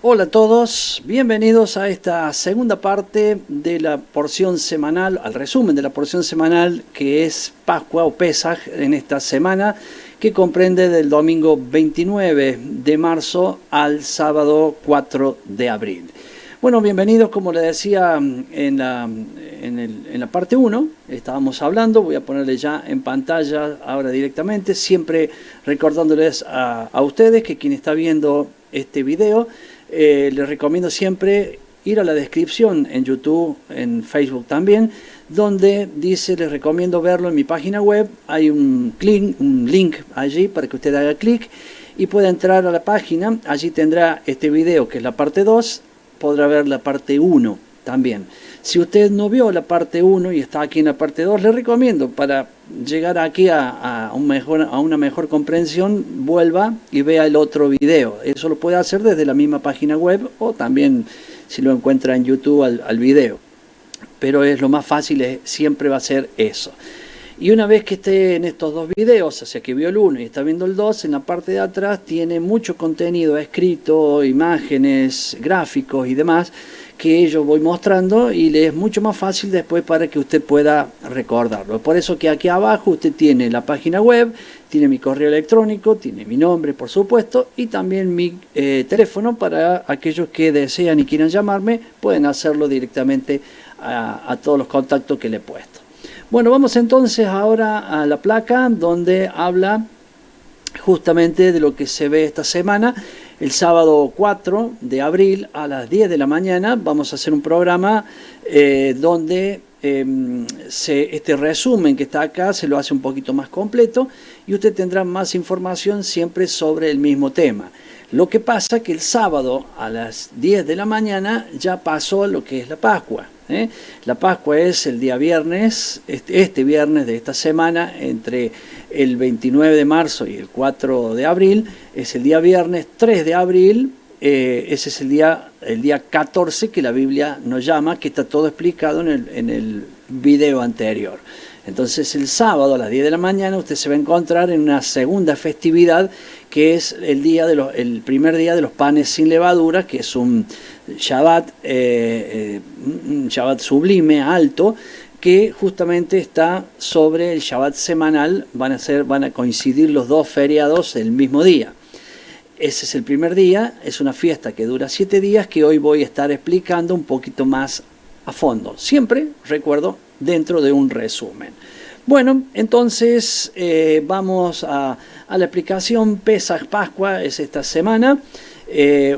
Hola a todos, bienvenidos a esta segunda parte de la porción semanal, al resumen de la porción semanal que es Pascua o Pesaj en esta semana, que comprende del domingo 29 de marzo al sábado 4 de abril. Bueno, bienvenidos, como les decía en la parte 1, estábamos hablando, voy a ponerle ya en pantalla ahora directamente, siempre recordándoles a ustedes que quien está viendo este video, les recomiendo siempre ir a la descripción en YouTube, en Facebook también, donde dice, les recomiendo verlo en mi página web, hay un link allí para que usted haga clic y pueda entrar a la página, allí tendrá este video que es la parte 2, podrá ver la parte 1 también. Si usted no vio la parte 1 y está aquí en la parte 2, le recomiendo para llegar aquí a una mejor comprensión, vuelva y vea el otro video. Eso lo puede hacer desde la misma página web o también si lo encuentra en YouTube al video. Pero es lo más fácil, siempre va a ser eso. Y una vez que esté en estos dos videos, o sea que vio el 1 y está viendo el 2, en la parte de atrás tiene mucho contenido escrito, imágenes, gráficos y demás, que yo voy mostrando y le es mucho más fácil después para que usted pueda recordarlo. Por eso que aquí abajo usted tiene la página web, tiene mi correo electrónico, tiene mi nombre por supuesto y también mi teléfono para aquellos que desean y quieran llamarme, pueden hacerlo directamente a todos los contactos que le he puesto. Bueno, vamos entonces ahora a la placa donde habla justamente de lo que se ve esta semana. El sábado 4 de abril a las 10 de la mañana vamos a hacer un programa donde este resumen que está acá se lo hace un poquito más completo y usted tendrá más información siempre sobre el mismo tema. Lo que pasa es que el sábado a las 10 de la mañana ya pasó lo que es la Pascua. La Pascua es el día viernes, este viernes de esta semana, entre el 29 de marzo y el 4 de abril, es el día viernes 3 de abril, ese es el día 14 que la Biblia nos llama, que está todo explicado en el video anterior. Entonces el sábado a las 10 de la mañana usted se va a encontrar en una segunda festividad que es el primer día de los panes sin levadura, que es un Shabbat, un Shabbat sublime, alto, que justamente está sobre el Shabbat semanal, van a coincidir los dos feriados el mismo día. Ese es el primer día, es una fiesta que dura 7 días que hoy voy a estar explicando un poquito más a fondo. Siempre, recuerdo, dentro de un resumen. Bueno, entonces vamos a la explicación. Pesaj, Pascua, es esta semana,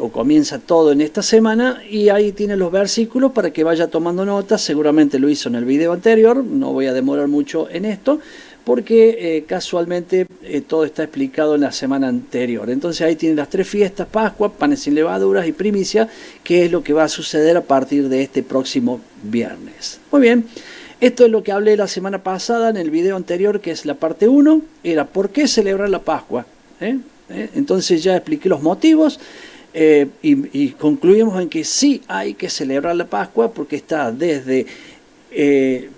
o comienza todo en esta semana, y ahí tiene los versículos para que vaya tomando notas. Seguramente lo hizo en el video anterior, no voy a demorar mucho en esto, porque casualmente todo está explicado en la semana anterior. Entonces ahí tienen las 3 fiestas, Pascua, panes sin levaduras y primicia, que es lo que va a suceder a partir de este próximo viernes. Muy bien, esto es lo que hablé la semana pasada en el video anterior, que es la parte 1, era ¿por qué celebrar la Pascua? Entonces ya expliqué los motivos y concluimos en que sí hay que celebrar la Pascua porque está desde...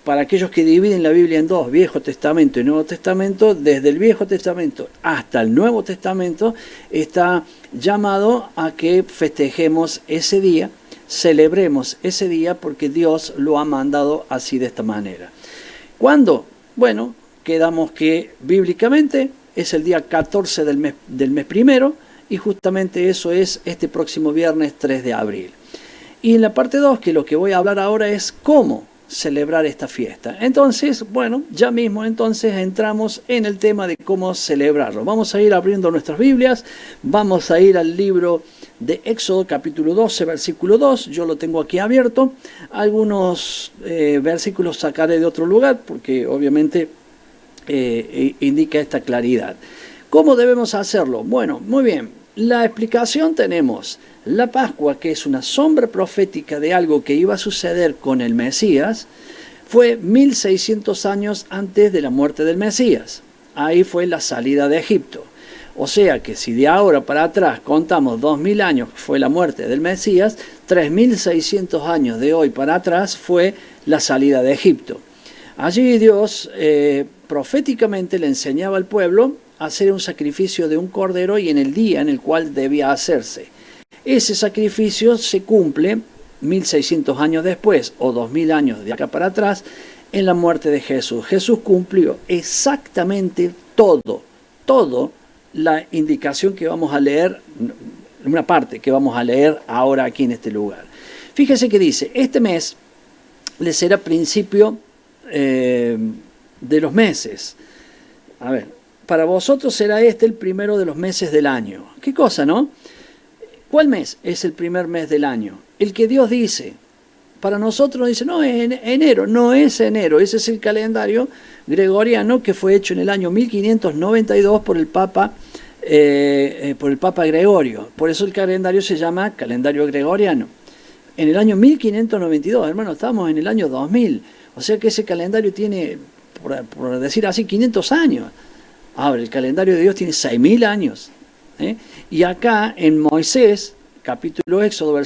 para aquellos que dividen la Biblia en dos, Viejo Testamento y Nuevo Testamento, desde el Viejo Testamento hasta el Nuevo Testamento está llamado a que festejemos ese día, celebremos ese día porque Dios lo ha mandado así de esta manera. ¿Cuándo? Bueno, quedamos que bíblicamente es el día 14 del mes primero y justamente eso es este próximo viernes 3 de abril. Y en la parte 2, que lo que voy a hablar ahora es cómo celebrar esta fiesta. Entonces, bueno, ya mismo entonces entramos en el tema de cómo celebrarlo. Vamos a ir abriendo nuestras Biblias, vamos a ir al libro de Éxodo capítulo 12, versículo 2, yo lo tengo aquí abierto. Algunos versículos sacaré de otro lugar porque obviamente indica esta claridad. ¿Cómo debemos hacerlo? Bueno, muy bien. La explicación tenemos la Pascua, que es una sombra profética de algo que iba a suceder con el Mesías, fue 1600 años antes de la muerte del Mesías. Ahí fue la salida de Egipto. O sea que si de ahora para atrás contamos 2000 años fue la muerte del Mesías, 3600 años de hoy para atrás fue la salida de Egipto. Allí Dios proféticamente le enseñaba al pueblo a hacer un sacrificio de un cordero y en el día en el cual debía hacerse. Ese sacrificio se cumple 1600 años después, o 2000 años de acá para atrás, en la muerte de Jesús. Jesús cumplió exactamente todo la indicación que vamos a leer, una parte que vamos a leer ahora aquí en este lugar. Fíjese que dice, este mes le será principio de los meses. A ver, para vosotros será este el primero de los meses del año. ¿Qué cosa, no? ¿Cuál mes es el primer mes del año? El que Dios dice. Para nosotros dice, no, es enero. No es enero. Ese es el calendario gregoriano que fue hecho en el año 1592 por el Papa Gregorio. Por eso el calendario se llama calendario gregoriano. En el año 1592, hermano, estamos en el año 2000. O sea que ese calendario tiene, por decir así, 500 años. Ahora, el calendario de Dios tiene 6000 años. Y acá en Moisés, capítulo Éxodo,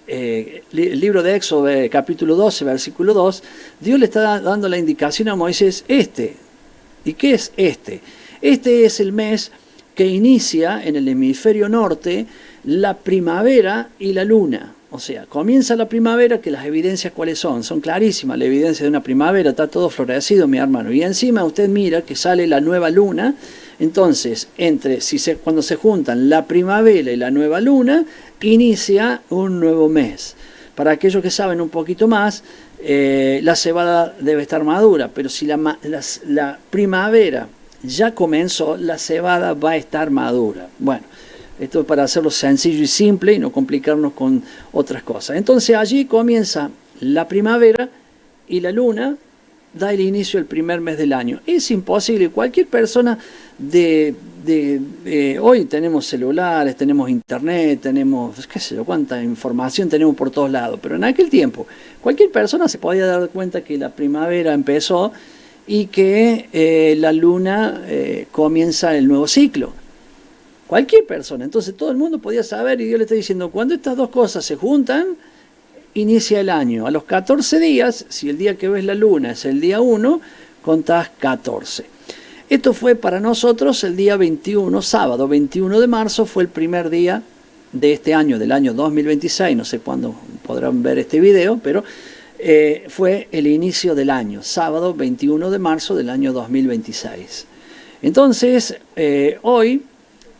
el libro de Éxodo, capítulo 12, versículo 2, Dios le está dando la indicación a Moisés, ¿Y qué es este? Este es el mes que inicia en el hemisferio norte la primavera y la luna. O sea, comienza la primavera, que las evidencias ¿cuáles son? Son clarísimas, la evidencia de una primavera, está todo florecido, mi hermano. Y encima usted mira que sale la nueva luna. Entonces, cuando se juntan la primavera y la nueva luna, inicia un nuevo mes. Para aquellos que saben un poquito más, la cebada debe estar madura, pero si la primavera ya comenzó, la cebada va a estar madura. Bueno, esto es para hacerlo sencillo y simple y no complicarnos con otras cosas. Entonces allí comienza la primavera y la luna da el inicio del primer mes del año. Es imposible, cualquier persona hoy tenemos celulares, tenemos internet, tenemos qué sé yo, cuánta información tenemos por todos lados, pero en aquel tiempo cualquier persona se podía dar cuenta que la primavera empezó y que la luna comienza el nuevo ciclo. Cualquier persona, entonces todo el mundo podía saber, y Dios le está diciendo, cuando estas dos cosas se juntan, inicia el año. A los 14 días, si el día que ves la luna es el día 1, contás 14. Esto fue para nosotros el día 21, sábado 21 de marzo, fue el primer día de este año, del año 2026, no sé cuándo podrán ver este video, pero fue el inicio del año, sábado 21 de marzo del año 2026. Entonces, hoy,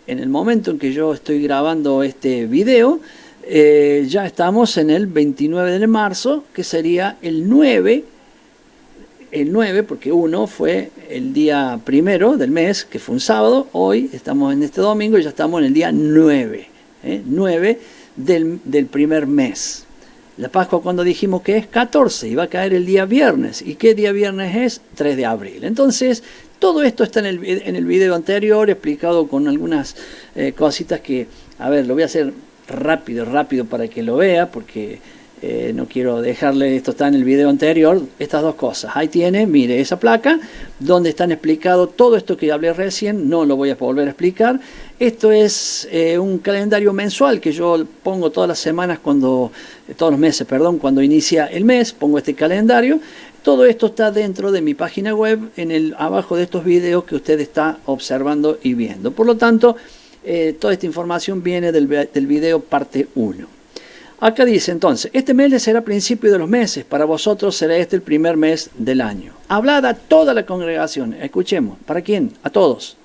en el momento en que yo estoy grabando este video, ya estamos en el 29 de marzo, que sería el 9, porque 1 fue el día primero del mes, que fue un sábado. Hoy estamos en este domingo y ya estamos en el día 9, 9 del primer mes. La Pascua, cuando dijimos que es 14, y va a caer el día viernes. ¿Y qué día viernes es? 3 de abril. Entonces, todo esto está en el video anterior, explicado con algunas cositas que, a ver, lo voy a hacer rápido para que lo vea, porque no quiero dejarle, esto está en el video anterior, estas dos cosas. Ahí tiene, mire esa placa, donde están explicado todo esto que hablé recién, no lo voy a volver a explicar. Esto es un calendario mensual que yo pongo todas las semanas, todos los meses, cuando inicia el mes, pongo este calendario. Todo esto está dentro de mi página web, abajo de estos videos que usted está observando y viendo. Por lo tanto, toda esta información viene del video parte 1. Acá dice entonces, este mes les será principio de los meses, para vosotros será este el primer mes del año. Hablad a toda la congregación, escuchemos, ¿para quién? A todos.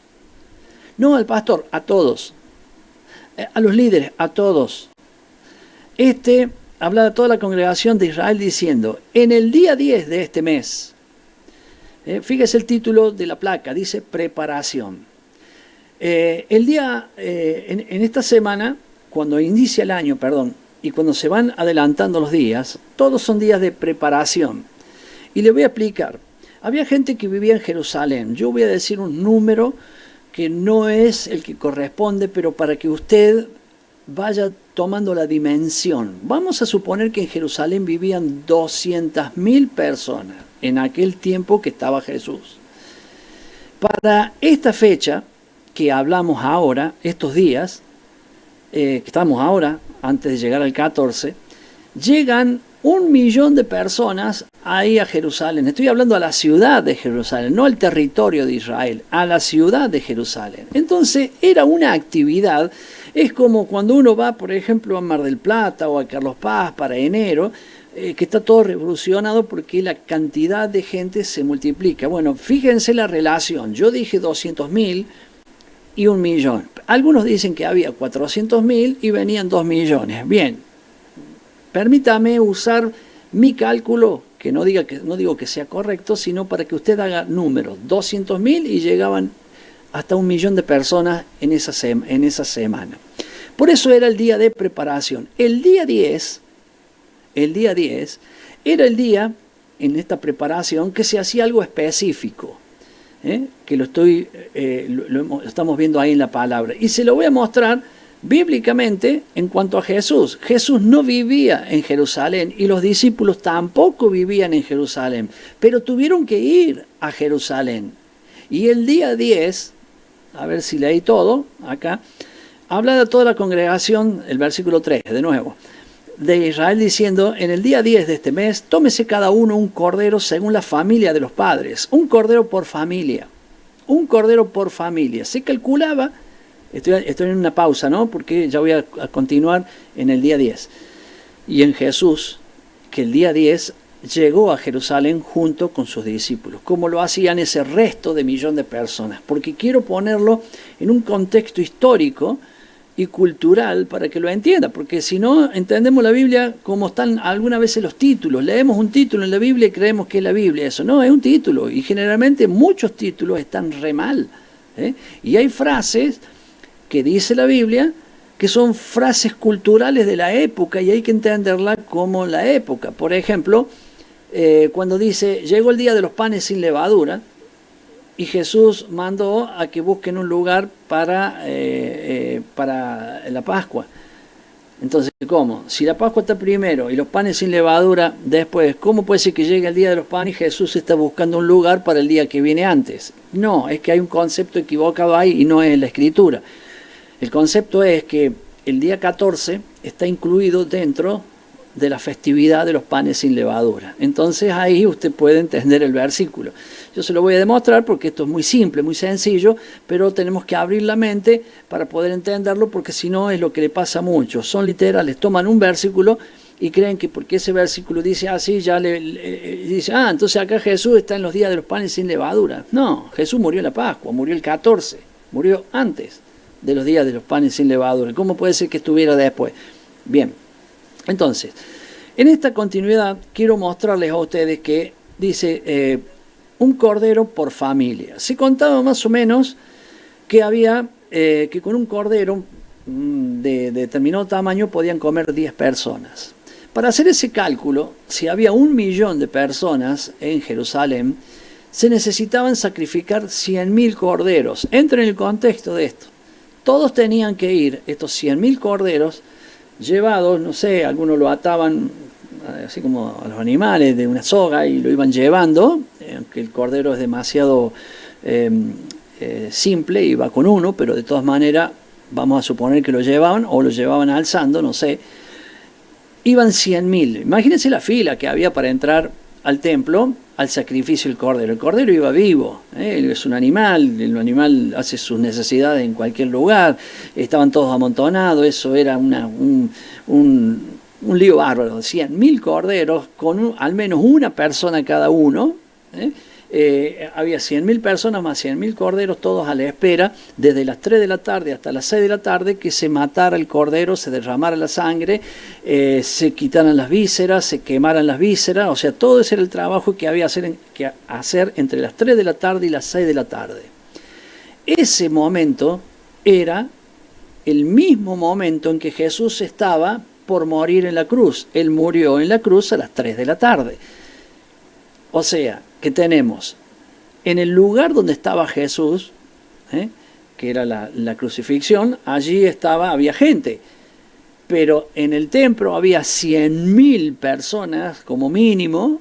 No al pastor, a todos. A los líderes, a todos. Hablad a toda la congregación de Israel diciendo, en el día 10 de este mes, fíjese el título de la placa, dice preparación. En esta semana, cuando inicia el año, y cuando se van adelantando los días, todos son días de preparación. Y le voy a explicar. Había gente que vivía en Jerusalén. Yo voy a decir un número que no es el que corresponde, pero para que usted vaya tomando la dimensión. Vamos a suponer que en Jerusalén vivían 200.000 personas en aquel tiempo que estaba Jesús. Para esta fecha que hablamos ahora, estos días, que estamos ahora, antes de llegar al 14, llegan 1 millón de personas ahí a Jerusalén. Estoy hablando a la ciudad de Jerusalén, no al territorio de Israel, a la ciudad de Jerusalén. Entonces era una actividad, Es como cuando uno va, por ejemplo, a Mar del Plata o a Carlos Paz para enero, que está todo revolucionado porque la cantidad de gente se multiplica. Bueno, fíjense la relación. Yo dije 200.000 y 1.000.000. Algunos dicen que había 400.000 y venían 2 millones. Bien, permítame usar mi cálculo, que no digo que sea correcto, sino para que usted haga números. 200.000 y llegaban hasta 1.000.000 de personas en esa semana. Por eso era el día de preparación. El día 10 era el día, en esta preparación, que se hacía algo específico, que lo estamos viendo ahí en la palabra. Y se lo voy a mostrar bíblicamente en cuanto a Jesús. Jesús no vivía en Jerusalén y los discípulos tampoco vivían en Jerusalén, pero tuvieron que ir a Jerusalén. Y el día 10, a ver si leí todo acá, habla de toda la congregación, el versículo 3, de nuevo, de Israel diciendo: en el día 10 de este mes, tómese cada uno un cordero según la familia de los padres, un cordero por familia, un cordero por familia. Se calculaba, estoy en una pausa, ¿no? Porque ya voy a continuar en el día 10. Y en Jesús, que el día 10 llegó a Jerusalén junto con sus discípulos, como lo hacían ese resto de 1.000.000 de personas, porque quiero ponerlo en un contexto histórico y cultural para que lo entienda, porque si no entendemos la Biblia como están algunas veces los títulos. Leemos un título en la Biblia y creemos que es la Biblia. Eso no, es un título, y generalmente muchos títulos están re mal, y hay frases que dice la Biblia que son frases culturales de la época y hay que entenderla como la época. Por ejemplo, cuando dice: llegó el día de los panes sin levadura, y Jesús mandó a que busquen un lugar para la Pascua. Entonces, ¿cómo? Si la Pascua está primero y los panes sin levadura después, ¿cómo puede ser que llegue el día de los panes y Jesús está buscando un lugar para el día que viene antes? No, es que hay un concepto equivocado ahí y no es la Escritura. El concepto es que el día 14 está incluido dentro de la festividad de los panes sin levadura. Entonces ahí usted puede entender el versículo. Yo se lo voy a demostrar porque esto es muy simple, muy sencillo, pero tenemos que abrir la mente para poder entenderlo, porque si no es lo que le pasa a muchos. Son literales, toman un versículo y creen que porque ese versículo dice así, ya dice: entonces acá Jesús está en los días de los panes sin levadura. No, Jesús murió en la Pascua, murió el 14, murió antes de los días de los panes sin levadura. ¿Cómo puede ser que estuviera después? Bien, entonces, en esta continuidad quiero mostrarles a ustedes que dice un cordero por familia. Se contaba más o menos que había que con un cordero de determinado tamaño podían comer 10 personas. Para hacer ese cálculo, si había 1.000.000 de personas en Jerusalén, se necesitaban sacrificar 100.000 corderos. Entra en el contexto de esto. Todos tenían que ir, estos 100.000 corderos, llevados, no sé, algunos lo ataban así como a los animales de una soga y lo iban llevando, aunque el cordero es demasiado simple y va con uno, pero de todas maneras vamos a suponer que lo llevaban o lo llevaban alzando, no sé. Iban 100.000. Imagínense la fila que había para entrar al templo al sacrificio del cordero. El cordero iba vivo, es un animal, el animal hace sus necesidades en cualquier lugar, estaban todos amontonados, eso era un lío bárbaro. 100.000 corderos con al menos una persona cada uno, había 100.000 personas más 100.000 corderos, todos a la espera, desde las 3 de la tarde hasta las 6 de la tarde, que se matara el cordero, se derramara la sangre, se quitaran las vísceras, se quemaran las vísceras. O sea, todo ese era el trabajo que había que hacer entre las 3 de la tarde y las 6 de la tarde. Ese momento era el mismo momento en que Jesús estaba por morir en la cruz. Él murió en la cruz a las 3 de la tarde. O sea, que tenemos en el lugar donde estaba Jesús, que era la crucifixión, allí había gente, pero en el templo había 100.000 personas como mínimo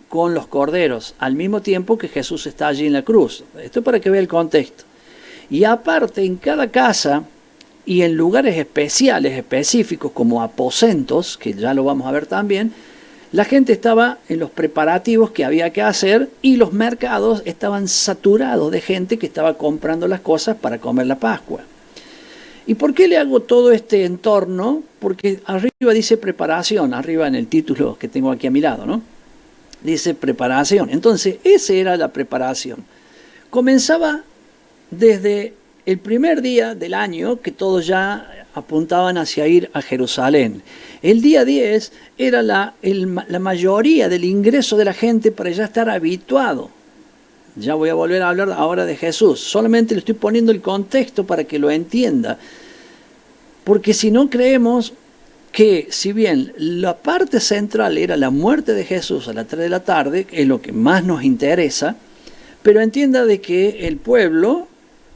con los corderos, al mismo tiempo que Jesús está allí en la cruz. Esto es para que vea el contexto. Y aparte, en cada casa y en lugares especiales, específicos, como aposentos, que ya lo vamos a ver también, la gente estaba en los preparativos que había que hacer y los mercados estaban saturados de gente que estaba comprando las cosas para comer la Pascua. ¿Y por qué le hago todo este entorno? Porque arriba dice preparación, arriba en el título que tengo aquí a mi lado, ¿no? Dice preparación. Entonces, esa era la preparación. Comenzaba desde el primer día del año que todos ya apuntaban hacia ir a Jerusalén. El día 10 era la mayoría del ingreso de la gente para ya estar habituado. Ya voy a volver a hablar ahora de Jesús. Solamente le estoy poniendo el contexto para que lo entienda. Porque si no creemos que, si bien la parte central era la muerte de Jesús a las 3 de la tarde, es lo que más nos interesa, pero entienda de que el pueblo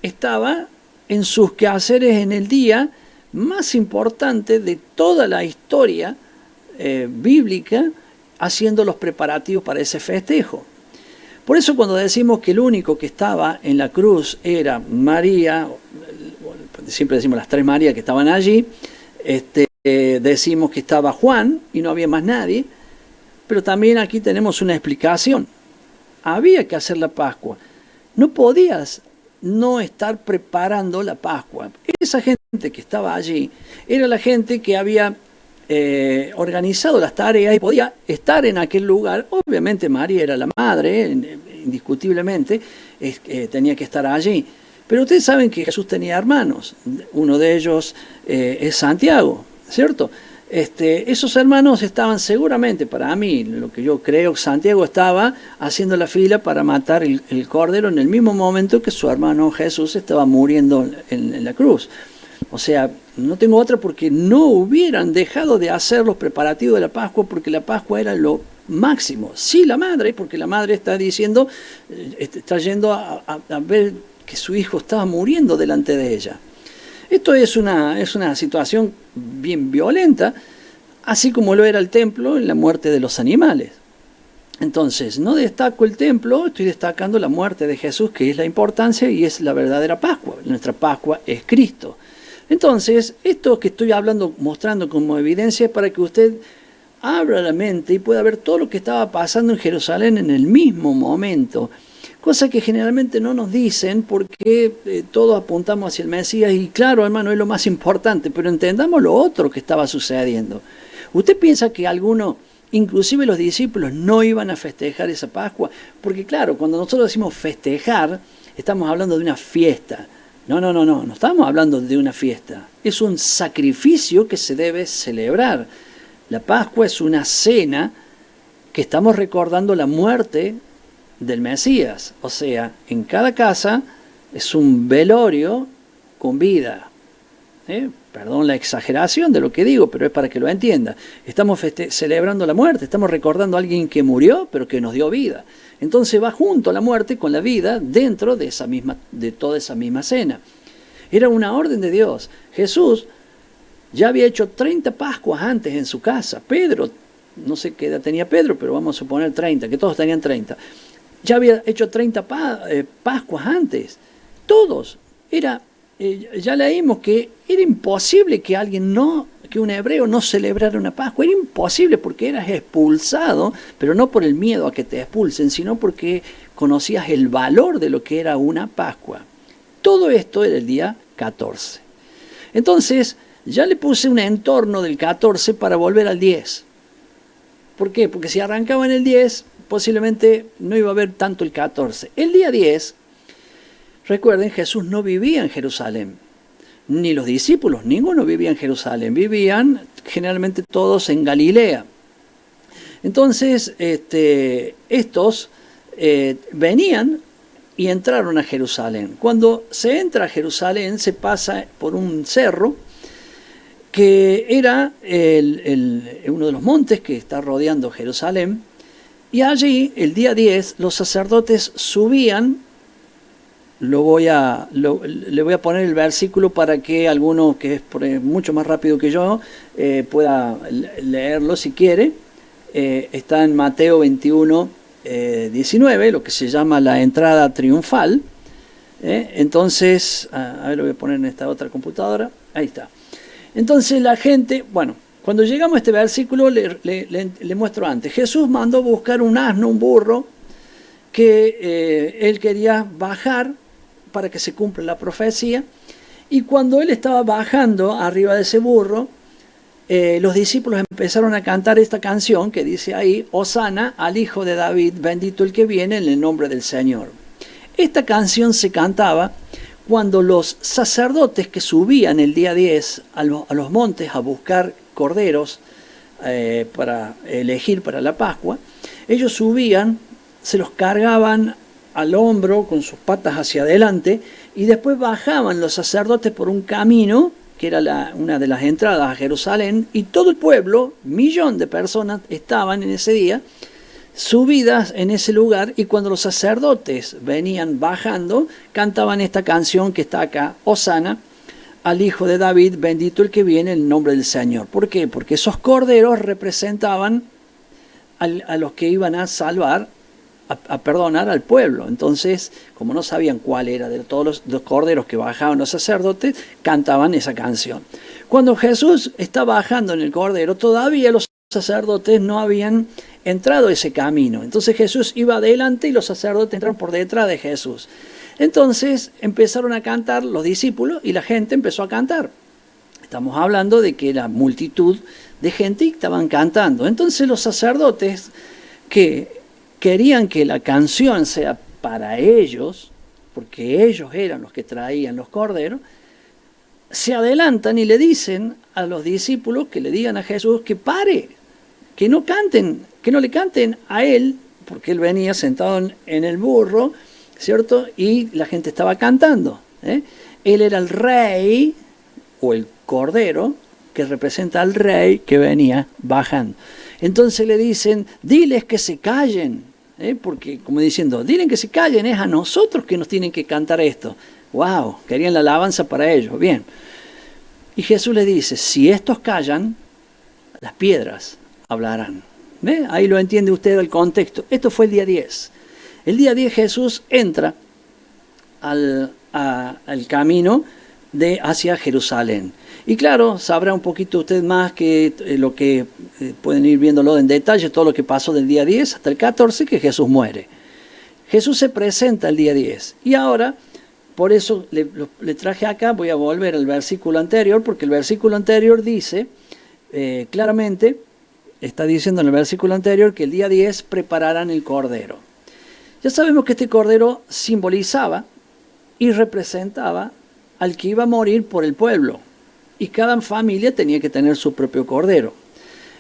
estaba en sus quehaceres en el día más importante de toda la historia bíblica, haciendo los preparativos para ese festejo. Por eso cuando decimos que el único que estaba en la cruz era María, siempre decimos las tres Marías que estaban allí, decimos que estaba Juan y no había más nadie, pero también aquí tenemos una explicación. Había que hacer la Pascua. No podías no estar preparando la Pascua. Esa gente que estaba allí era la gente que había organizado las tareas y podía estar en aquel lugar. Obviamente María era la madre, indiscutiblemente, tenía que estar allí. Pero ustedes saben que Jesús tenía hermanos. Uno de ellos es Santiago, ¿cierto? Esos hermanos estaban seguramente, para mí, lo que yo creo, Santiago estaba haciendo la fila para matar el cordero en el mismo momento que su hermano Jesús estaba muriendo en la cruz. O sea, no tengo otra porque no hubieran dejado de hacer los preparativos de la Pascua, porque la Pascua era lo máximo. Sí, la madre, porque la madre está diciendo, está yendo a ver que su hijo estaba muriendo delante de ella. Esto es una situación bien violenta, así como lo era el templo en la muerte de los animales. Entonces, no destaco el templo, estoy destacando la muerte de Jesús, que es la importancia y es la verdadera Pascua. Nuestra Pascua es Cristo. Entonces, esto que estoy hablando, mostrando como evidencia, es para que usted abra la mente y pueda ver todo lo que estaba pasando en Jerusalén en el mismo momento. Cosa que generalmente no nos dicen porque todos apuntamos hacia el Mesías y claro, hermano, es lo más importante, pero entendamos lo otro que estaba sucediendo. ¿Usted piensa que algunos, inclusive los discípulos, no iban a festejar esa Pascua? Porque claro, cuando nosotros decimos festejar, estamos hablando de una fiesta. No estamos hablando de una fiesta. Es un sacrificio que se debe celebrar. La Pascua es una cena que estamos recordando la muerte del Mesías. O sea, en cada casa es un velorio con vida. Perdón la exageración de lo que digo, pero es para que lo entienda. Estamos celebrando la muerte, estamos recordando a alguien que murió, pero que nos dio vida. Entonces va junto la muerte con la vida dentro de toda esa misma cena. Era una orden de Dios. Jesús ya había hecho 30 Pascuas antes en su casa. Pedro, no sé qué edad tenía Pedro, pero vamos a suponer 30, que todos tenían 30. Ya había hecho 30 Pascuas antes. Todos. Ya leímos que era imposible que un hebreo no celebrara una Pascua. Era imposible porque eras expulsado, pero no por el miedo a que te expulsen, sino porque conocías el valor de lo que era una Pascua. Todo esto era el día 14. Entonces, ya le puse un entorno del 14 para volver al 10. ¿Por qué? Porque si arrancaba en el 10, posiblemente no iba a haber tanto el 14. El día 10, recuerden, Jesús no vivía en Jerusalén. Ni los discípulos, ninguno vivía en Jerusalén. Vivían generalmente todos en Galilea. Entonces, estos venían y entraron a Jerusalén. Cuando se entra a Jerusalén, se pasa por un cerro que era uno de los montes que está rodeando Jerusalén. Y allí, el día 10, los sacerdotes subían. Le voy a poner el versículo para que alguno que es mucho más rápido que yo pueda leerlo si quiere. Está en Mateo 21, 19, lo que se llama la entrada triunfal. Entonces, a ver, lo voy a poner en esta otra computadora. Ahí está. Entonces la gente, bueno, cuando llegamos a este versículo le muestro antes. Jesús mandó buscar un asno, un burro, que él quería bajar para que se cumpla la profecía. Y cuando él estaba bajando arriba de ese burro, los discípulos empezaron a cantar esta canción que dice ahí: Hosana al Hijo de David, bendito el que viene en el nombre del Señor. Esta canción se cantaba cuando los sacerdotes que subían el día 10 a los montes a buscar corderos para elegir para la Pascua. Ellos subían, se los cargaban al hombro con sus patas hacia adelante y después bajaban los sacerdotes por un camino que era una de las entradas a Jerusalén, y todo el pueblo, 1.000.000 de personas, estaban en ese día subidas en ese lugar, y cuando los sacerdotes venían bajando, cantaban esta canción que está acá: Hosana al Hijo de David, bendito el que viene en el nombre del Señor. ¿Por qué? Porque esos corderos representaban a los que iban a salvar, a perdonar al pueblo. Entonces, como no sabían cuál era de todos los corderos que bajaban los sacerdotes, cantaban esa canción. Cuando Jesús está bajando en el cordero, todavía los sacerdotes no habían entrado ese camino. Entonces Jesús iba adelante y los sacerdotes entraron por detrás de Jesús. Entonces empezaron a cantar los discípulos y la gente empezó a cantar. Estamos hablando de que era multitud de gente y estaban cantando. Entonces los sacerdotes, que querían que la canción sea para ellos, porque ellos eran los que traían los corderos, se adelantan y le dicen a los discípulos que le digan a Jesús que pare, que no canten, que no le canten a él, porque él venía sentado en el burro, ¿cierto? Y la gente estaba cantando, ¿eh? Él era el rey, o el cordero, que representa al rey que venía bajando. Entonces le dicen: diles que se callen, porque como diciendo, dilen que se callen, es a nosotros que nos tienen que cantar esto. ¡Wow! Querían la alabanza para ellos. Bien. Y Jesús le dice: si estos callan, las piedras hablarán. ¿Ve? Ahí lo entiende usted el contexto. Esto fue el día 10. El día 10 Jesús entra al camino hacia Jerusalén. Y claro, sabrá un poquito usted más que lo que pueden ir viéndolo en detalle, todo lo que pasó del día 10 hasta el 14, que Jesús muere. Jesús se presenta el día 10. Y ahora, por eso le traje acá, voy a volver al versículo anterior, porque el versículo anterior dice claramente, está diciendo en el versículo anterior que el día 10 prepararán el cordero. Ya sabemos que este cordero simbolizaba y representaba al que iba a morir por el pueblo. Y cada familia tenía que tener su propio cordero.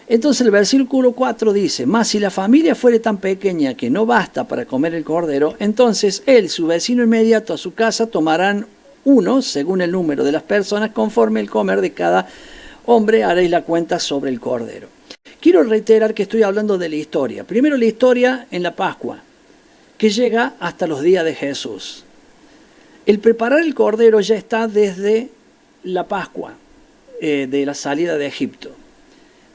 Entonces el versículo 4 dice: mas si la familia fuere tan pequeña que no basta para comer el cordero, entonces él, su vecino inmediato a su casa, tomarán uno, según el número de las personas, conforme el comer de cada hombre, haréis la cuenta sobre el cordero. Quiero reiterar que estoy hablando de la historia. Primero la historia en la Pascua, que llega hasta los días de Jesús. El preparar el cordero ya está desde la Pascua, de la salida de Egipto.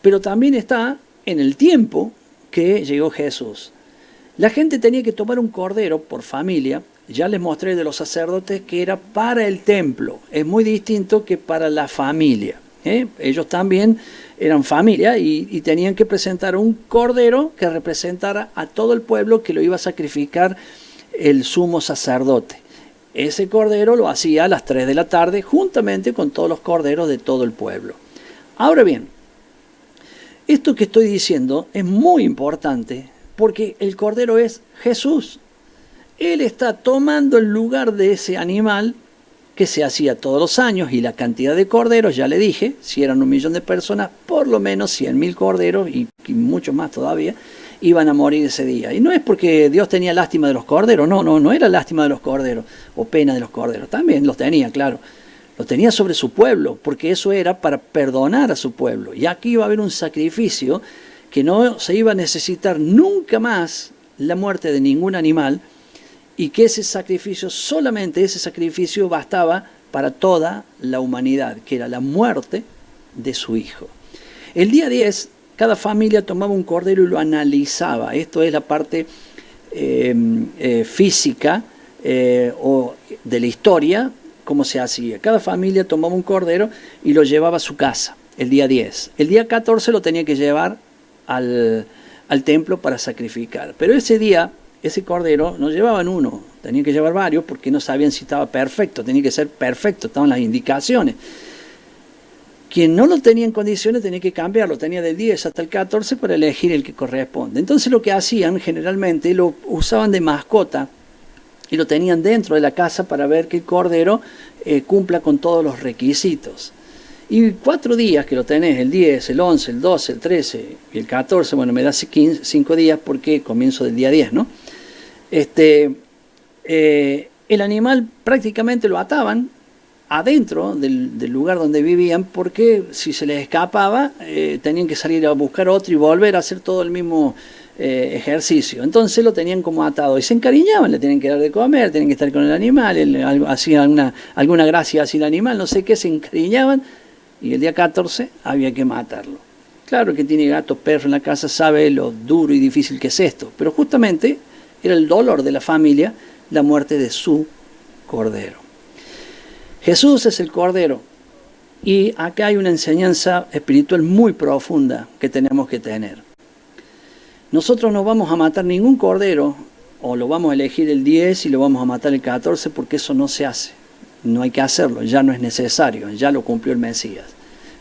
Pero también está en el tiempo que llegó Jesús. La gente tenía que tomar un cordero por familia. Ya les mostré de los sacerdotes que era para el templo. Es muy distinto que para la familia. Ellos también eran familia y tenían que presentar un cordero que representara a todo el pueblo, que lo iba a sacrificar el sumo sacerdote. Ese cordero lo hacía a las 3 de la tarde, juntamente con todos los corderos de todo el pueblo. Ahora bien, esto que estoy diciendo es muy importante, porque el cordero es Jesús. Él está tomando el lugar de ese animal que se hacía todos los años, y la cantidad de corderos, ya le dije, si eran 1.000.000 de personas, por lo menos 100.000 corderos, y muchos más todavía, iban a morir ese día. Y no es porque Dios tenía lástima de los corderos, no era lástima de los corderos o pena de los corderos, también los tenía, claro, los tenía sobre su pueblo, porque eso era para perdonar a su pueblo. Y aquí iba a haber un sacrificio que no se iba a necesitar nunca más la muerte de ningún animal, y que ese sacrificio, solamente ese sacrificio, bastaba para toda la humanidad, que era la muerte de su hijo. El día 10, cada familia tomaba un cordero y lo analizaba. Esto es la parte física o de la historia, cómo se hacía. Cada familia tomaba un cordero y lo llevaba a su casa el día 10. El día 14 lo tenía que llevar al templo para sacrificar. Pero ese día, ese cordero, no llevaban uno, tenían que llevar varios porque no sabían si estaba perfecto, tenía que ser perfecto, estaban las indicaciones. Quien no lo tenía en condiciones tenía que cambiarlo, tenía del 10 hasta el 14 para elegir el que corresponde. Entonces lo que hacían generalmente, lo usaban de mascota y lo tenían dentro de la casa para ver que el cordero cumpla con todos los requisitos. Y 4 días que lo tenés, el 10, el 11, el 12, el 13 y el 14, bueno, me da 5 días porque comienzo del día 10, ¿no? El animal prácticamente lo ataban adentro del lugar donde vivían, porque si se les escapaba tenían que salir a buscar otro y volver a hacer todo el mismo ejercicio. Entonces lo tenían como atado y se encariñaban, le tenían que dar de comer, tenían que estar con el animal, hacían alguna gracia hacia el animal, no sé qué, se encariñaban y el día 14 había que matarlo. Claro que tiene gato, perro en la casa, sabe lo duro y difícil que es esto, pero justamente era el dolor de la familia la muerte de su cordero. Jesús es el Cordero y acá hay una enseñanza espiritual muy profunda que tenemos que tener. Nosotros no vamos a matar ningún cordero, o lo vamos a elegir el 10 y lo vamos a matar el 14, porque eso no se hace. No hay que hacerlo, ya no es necesario, ya lo cumplió el Mesías.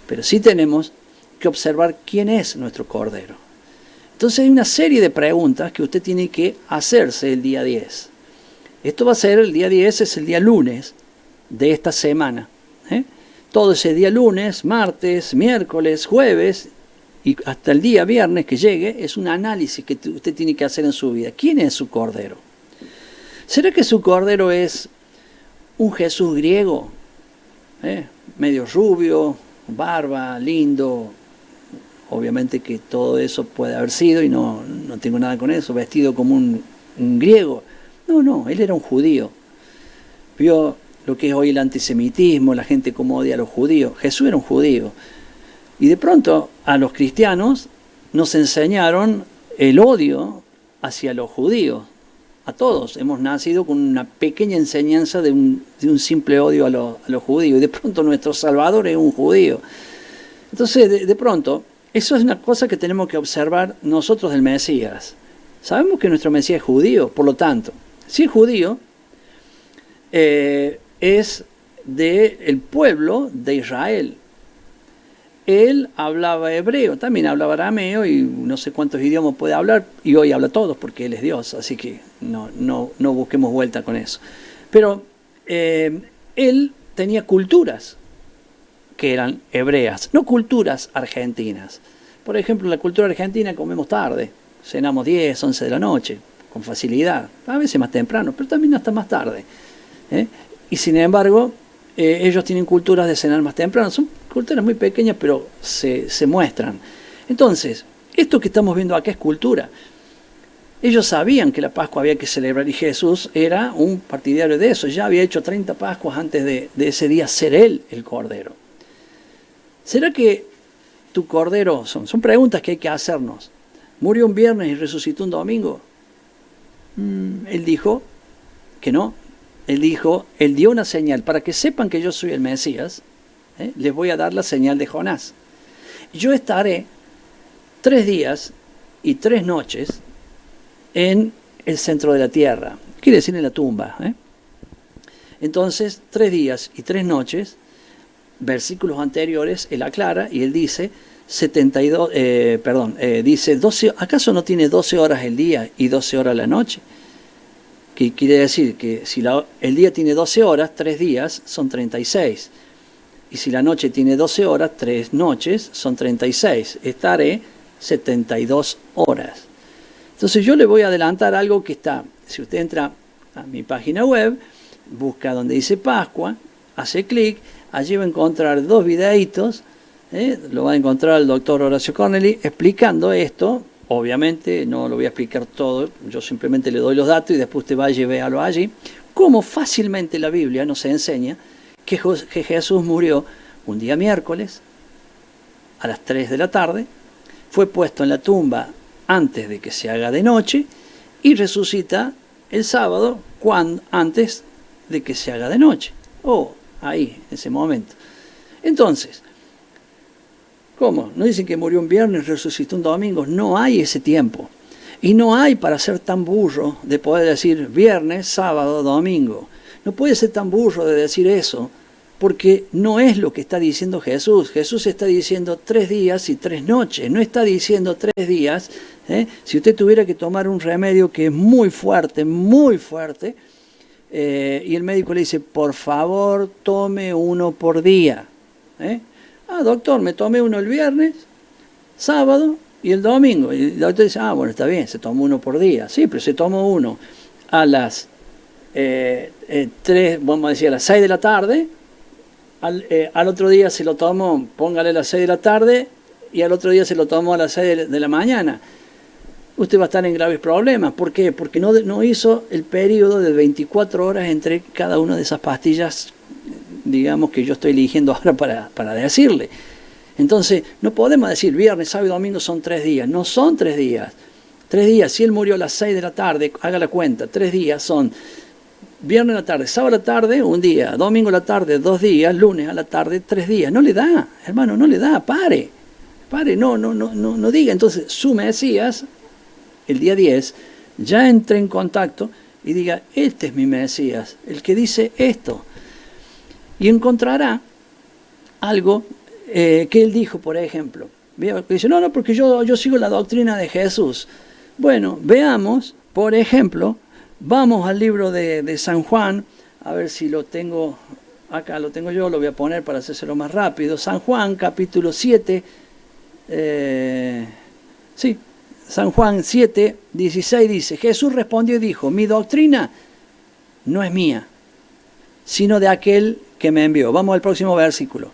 Pero sí tenemos que observar quién es nuestro Cordero. Entonces hay una serie de preguntas que usted tiene que hacerse el día 10. Esto va a ser el día 10, es el día lunes de esta semana. Todo ese día lunes, martes, miércoles, jueves y hasta el día viernes que llegue es un análisis que usted tiene que hacer en su vida. ¿Quién es su Cordero? ¿Será que su Cordero es un Jesús griego? Medio rubio, barba, lindo. Obviamente que todo eso puede haber sido y no tengo nada con eso, vestido como un griego. No, él era un judío. Vio lo que es hoy el antisemitismo, la gente cómo odia a los judíos. Jesús era un judío. Y de pronto a los cristianos nos enseñaron el odio hacia los judíos. A todos hemos nacido con una pequeña enseñanza de un simple odio a los judíos. Y de pronto nuestro Salvador es un judío. Entonces, de pronto, eso es una cosa que tenemos que observar nosotros del Mesías. Sabemos que nuestro Mesías es judío, por lo tanto, si es judío, es del pueblo de Israel. Él hablaba hebreo, también hablaba arameo y no sé cuántos idiomas puede hablar, y hoy habla todos porque Él es Dios, así que no busquemos vuelta con eso. Pero Él tenía culturas que eran hebreas, no culturas argentinas. Por ejemplo, en la cultura argentina comemos tarde, cenamos 10, 11 de la noche, con facilidad, a veces más temprano, pero también hasta más tarde. Y sin embargo, ellos tienen culturas de cenar más temprano, son culturas muy pequeñas, pero se muestran. Entonces, esto que estamos viendo acá es cultura. Ellos sabían que la Pascua había que celebrar y Jesús era un partidario de eso, ya había hecho 30 Pascuas antes de ese día ser Él el Cordero. ¿Será que tu Cordero, son preguntas que hay que hacernos, murió un viernes y resucitó un domingo? Él dijo que no. Él dio una señal, para que sepan que yo soy el Mesías, les voy a dar la señal de Jonás. Yo estaré 3 días y 3 noches en el centro de la tierra, quiere decir en la tumba. Entonces, 3 días y 3 noches, versículos anteriores, él aclara y él dice, dice 12, ¿acaso no tiene 12 horas el día y 12 horas la noche? Que quiere decir que si el día tiene 12 horas, 3 días son 36. Y si la noche tiene 12 horas, 3 noches son 36. Estaré 72 horas. Entonces yo le voy a adelantar algo que está, si usted entra a mi página web, busca donde dice Pascua, hace clic, allí va a encontrar 2 videitos, lo va a encontrar el doctor Horacio Corneli explicando esto. Obviamente no lo voy a explicar todo, yo simplemente le doy los datos y después usted vaya y véalo allí. Cómo fácilmente la Biblia nos enseña que Jesús murió un día miércoles a las 3 de la tarde, fue puesto en la tumba antes de que se haga de noche y resucita el sábado antes de que se haga de noche. Ahí, en ese momento. Entonces, ¿cómo? ¿No dicen que murió un viernes y resucitó un domingo? No hay ese tiempo. Y no hay para ser tan burro de poder decir viernes, sábado, domingo. No puede ser tan burro de decir eso, porque no es lo que está diciendo Jesús. Jesús está diciendo 3 días y 3 noches, no está diciendo 3 días. Si usted tuviera que tomar un remedio que es muy fuerte, y el médico le dice, por favor, tome uno por día. Ah, doctor, me tomé uno el viernes, sábado y el domingo. Y el doctor dice, ah, bueno, está bien, se tomó uno por día. Sí, pero se tomó uno a las 3, vamos a decir, a las 6 de la tarde. Al otro día se lo tomó, póngale a las 6 de la tarde, y al otro día se lo tomó a las 6 de la mañana. Usted va a estar en graves problemas. ¿Por qué? Porque no hizo el periodo de 24 horas entre cada una de esas pastillas, digamos, que yo estoy eligiendo ahora para decirle. Entonces, no podemos decir viernes, sábado y domingo son 3 días. No son 3 días. 3 días, si él murió a las 6 de la tarde, haga la cuenta, 3 días son viernes a la tarde, sábado a la tarde, 1 día, domingo a la tarde, 2 días, lunes a la tarde, 3 días. No le da, hermano, no le da, pare, no diga. Entonces, su Mesías, el día 10, ya entre en contacto y diga, este es mi Mesías, el que dice esto. Y encontrará algo que él dijo, por ejemplo. Dice, no, porque yo sigo la doctrina de Jesús. Bueno, veamos, por ejemplo, vamos al libro de San Juan, a ver si lo tengo, acá lo tengo yo, lo voy a poner para hacérselo más rápido. San Juan, capítulo 7, San Juan 7, 16 dice, Jesús respondió y dijo, mi doctrina no es mía, sino de aquel que me envió. Vamos al próximo versículo.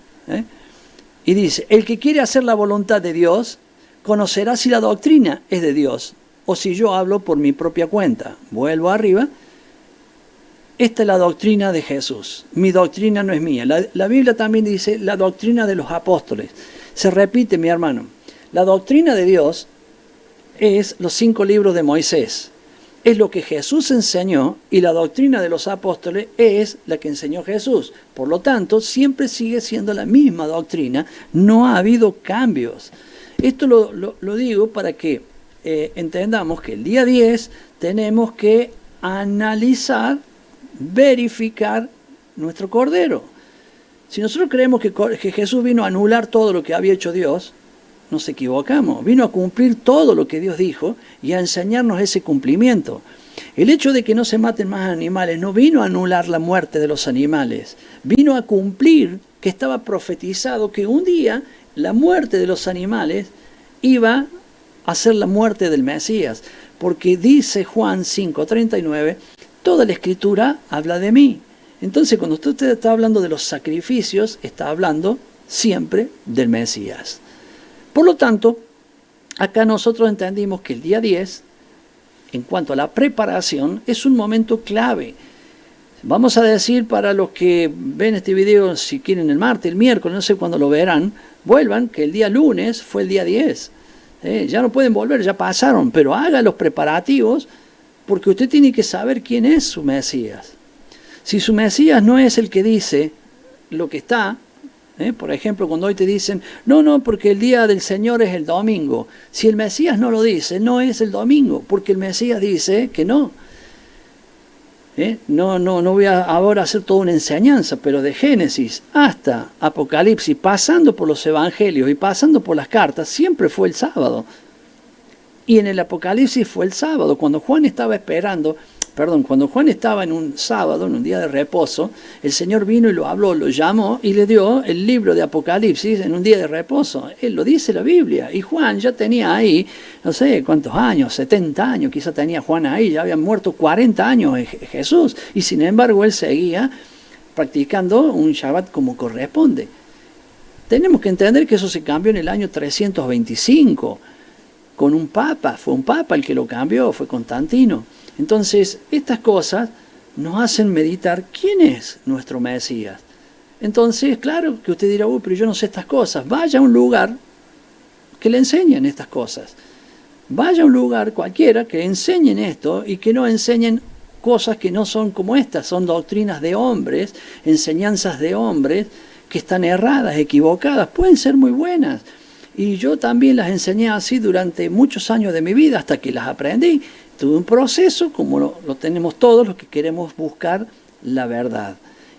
Y dice, el que quiere hacer la voluntad de Dios, conocerá si la doctrina es de Dios, o si yo hablo por mi propia cuenta. Vuelvo arriba. Esta es la doctrina de Jesús. Mi doctrina no es mía. La Biblia también dice la doctrina de los apóstoles. Se repite, mi hermano. La doctrina de Dios es los 5 libros de Moisés. Es lo que Jesús enseñó, y la doctrina de los apóstoles es la que enseñó Jesús. Por lo tanto, siempre sigue siendo la misma doctrina. No ha habido cambios. Esto lo digo para que entendamos que el día 10 tenemos que analizar, verificar nuestro Cordero. Si nosotros creemos que Jesús vino a anular todo lo que había hecho Dios, nos equivocamos. Vino a cumplir todo lo que Dios dijo y a enseñarnos ese cumplimiento. El hecho de que no se maten más animales no vino a anular la muerte de los animales. Vino a cumplir que estaba profetizado que un día la muerte de los animales iba a ser la muerte del Mesías. Porque dice Juan 5:39, toda la Escritura habla de mí. Entonces, cuando usted está hablando de los sacrificios, está hablando siempre del Mesías. Por lo tanto, acá nosotros entendimos que el día 10, en cuanto a la preparación, es un momento clave. Vamos a decir para los que ven este video, si quieren el martes, el miércoles, no sé cuándo lo verán, vuelvan que el día lunes fue el día 10. Ya no pueden volver, ya pasaron, pero haga los preparativos porque usted tiene que saber quién es su Mesías. Si su Mesías no es el que dice lo que está, por ejemplo, cuando hoy te dicen, no, porque el día del Señor es el domingo. Si el Mesías no lo dice, no es el domingo, porque el Mesías dice que no. No voy a ahora hacer toda una enseñanza, pero de Génesis hasta Apocalipsis, pasando por los evangelios y pasando por las cartas, siempre fue el sábado. Y en el Apocalipsis fue el sábado, cuando Juan estaba en un sábado, en un día de reposo, el Señor vino y lo habló, lo llamó y le dio el libro de Apocalipsis en un día de reposo. Él lo dice la Biblia. Y Juan ya tenía ahí, no sé cuántos años, 70 años, quizá tenía Juan ahí, ya habían muerto 40 años Jesús. Y sin embargo, él seguía practicando un Shabbat como corresponde. Tenemos que entender que eso se cambió en el año 325, con un papa. Fue un papa el que lo cambió, fue Constantino. Entonces, estas cosas nos hacen meditar quién es nuestro Mesías. Entonces, claro que usted dirá, pero yo no sé estas cosas. Vaya a un lugar que le enseñen estas cosas. Vaya a un lugar cualquiera que enseñen esto y que no enseñen cosas que no son como estas. Son doctrinas de hombres, enseñanzas de hombres que están erradas, equivocadas. Pueden ser muy buenas. Y yo también las enseñé así durante muchos años de mi vida, hasta que las aprendí. Tuve un proceso, como lo tenemos todos los que queremos buscar la verdad.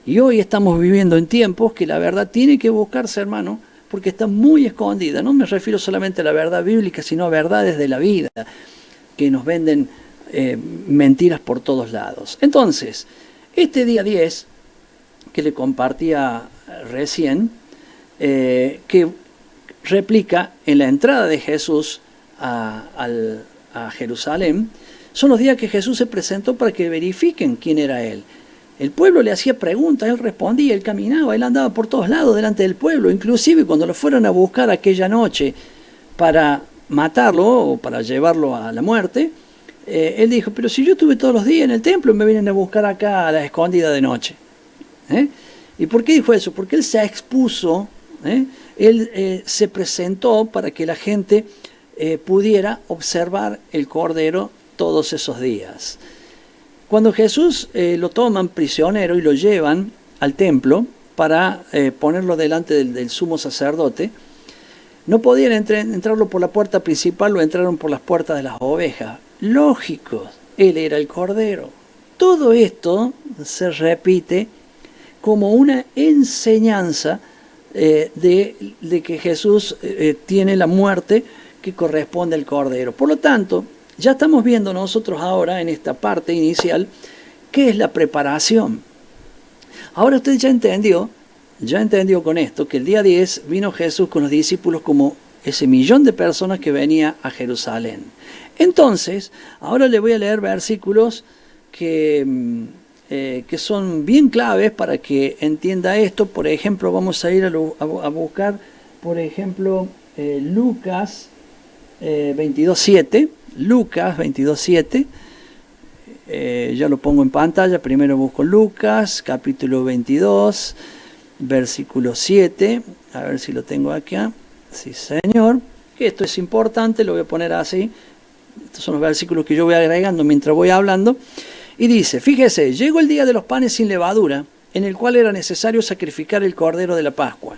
Y hoy estamos viviendo en tiempos que la verdad tiene que buscarse, hermano, porque está muy escondida. No me refiero solamente a la verdad bíblica, sino a verdades de la vida, que nos venden mentiras por todos lados. Entonces, este día 10, que le compartía recién, que replica en la entrada de Jesús a Jerusalén, son los días que Jesús se presentó para que verifiquen quién era Él. El pueblo le hacía preguntas, Él respondía, Él caminaba, Él andaba por todos lados delante del pueblo, inclusive cuando lo fueron a buscar aquella noche para matarlo o para llevarlo a la muerte, Él dijo, pero si yo estuve todos los días en el templo, me vienen a buscar acá a la escondida de noche. ¿Y por qué dijo eso? Porque Él se expuso, Él se presentó para que la gente pudiera observar el Cordero todos esos días. Cuando Jesús lo toman prisionero y lo llevan al templo para ponerlo delante del sumo sacerdote, no podían entrarlo por la puerta principal, lo entraron por las puertas de las ovejas. Lógico, Él era el Cordero. Todo esto se repite como una enseñanza de que Jesús tiene la muerte que corresponde al Cordero. Por lo tanto, ya estamos viendo nosotros ahora en esta parte inicial qué es la preparación. Ahora usted ya entendió con esto que el día 10 vino Jesús con los discípulos como ese millón de personas que venía a Jerusalén. Entonces, ahora le voy a leer versículos que son bien claves para que entienda esto. Por ejemplo, vamos a ir a buscar, por ejemplo, Lucas 22:7. Lucas 22:7. Ya lo pongo en pantalla. Primero busco Lucas, capítulo 22, versículo 7. A ver si lo tengo acá. Sí, señor. Esto es importante, lo voy a poner así. Estos son los versículos que yo voy agregando mientras voy hablando. Y dice, fíjese, llegó el día de los panes sin levadura, en el cual era necesario sacrificar el Cordero de la Pascua.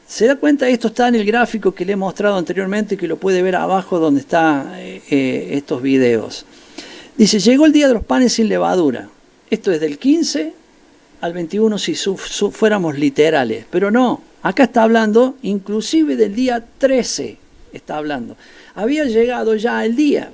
¿Se da cuenta? Esto está en el gráfico que le he mostrado anteriormente, que lo puede ver abajo donde están estos videos. Dice, llegó el día de los panes sin levadura. Esto es del 15 al 21 si fuéramos literales. Pero no, acá está hablando inclusive del día 13. Está hablando. Había llegado ya el día,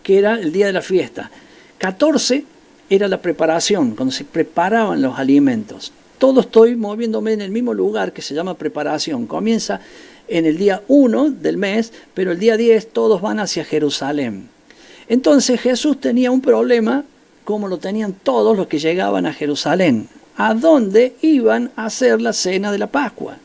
que era el día de la fiesta. 14 era la preparación, cuando se preparaban los alimentos. Todo estoy moviéndome en el mismo lugar que se llama preparación. Comienza en el día 1 del mes, pero el día 10 todos van hacia Jerusalén. Entonces Jesús tenía un problema, como lo tenían todos los que llegaban a Jerusalén. ¿A dónde iban a hacer la cena de la Pascua?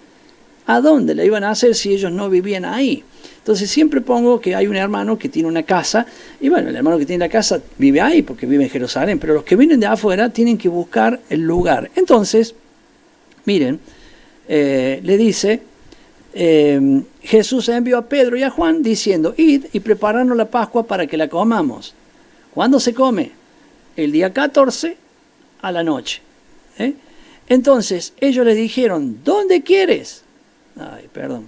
¿A dónde la iban a hacer si ellos no vivían ahí? Entonces siempre pongo que hay un hermano que tiene una casa, y bueno, el hermano que tiene la casa vive ahí porque vive en Jerusalén, pero los que vienen de afuera tienen que buscar el lugar. Entonces, miren, le dice, Jesús envió a Pedro y a Juan diciendo, id y prepararnos la Pascua para que la comamos. ¿Cuándo se come? El día 14 a la noche. Entonces ellos le dijeron, ¿dónde quieres? Ay, perdón.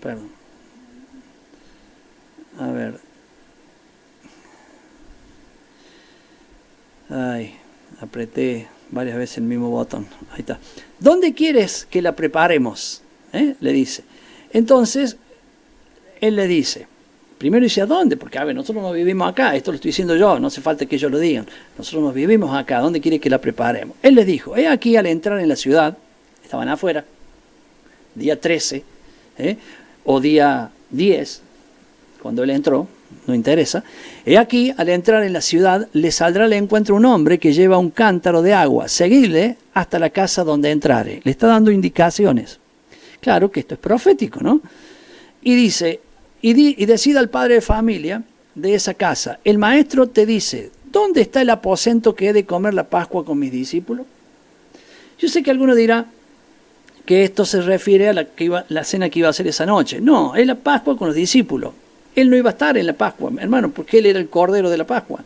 A ver. Ay, apreté varias veces el mismo botón. Ahí está. ¿Dónde quieres que la preparemos? Le dice. Entonces, él le dice. Primero dice, ¿a dónde? Porque, a ver, nosotros no vivimos acá. Esto lo estoy diciendo yo, no hace falta que ellos lo digan. Nosotros nos vivimos acá. ¿Dónde quiere que la preparemos? Él les dijo, he aquí al entrar en la ciudad, estaban afuera, día 13, o día 10, cuando él entró, no interesa. He aquí, al entrar en la ciudad, le saldrá al encuentro un hombre que lleva un cántaro de agua. Seguidle hasta la casa donde entrare. Le está dando indicaciones. Claro que esto es profético, ¿no? Y dice, y decida al padre de familia de esa casa, el maestro te dice, ¿dónde está el aposento que he de comer la Pascua con mis discípulos? Yo sé que alguno dirá que esto se refiere a la cena que iba a hacer esa noche. No, es la Pascua con los discípulos. Él no iba a estar en la Pascua, hermano, porque él era el Cordero de la Pascua.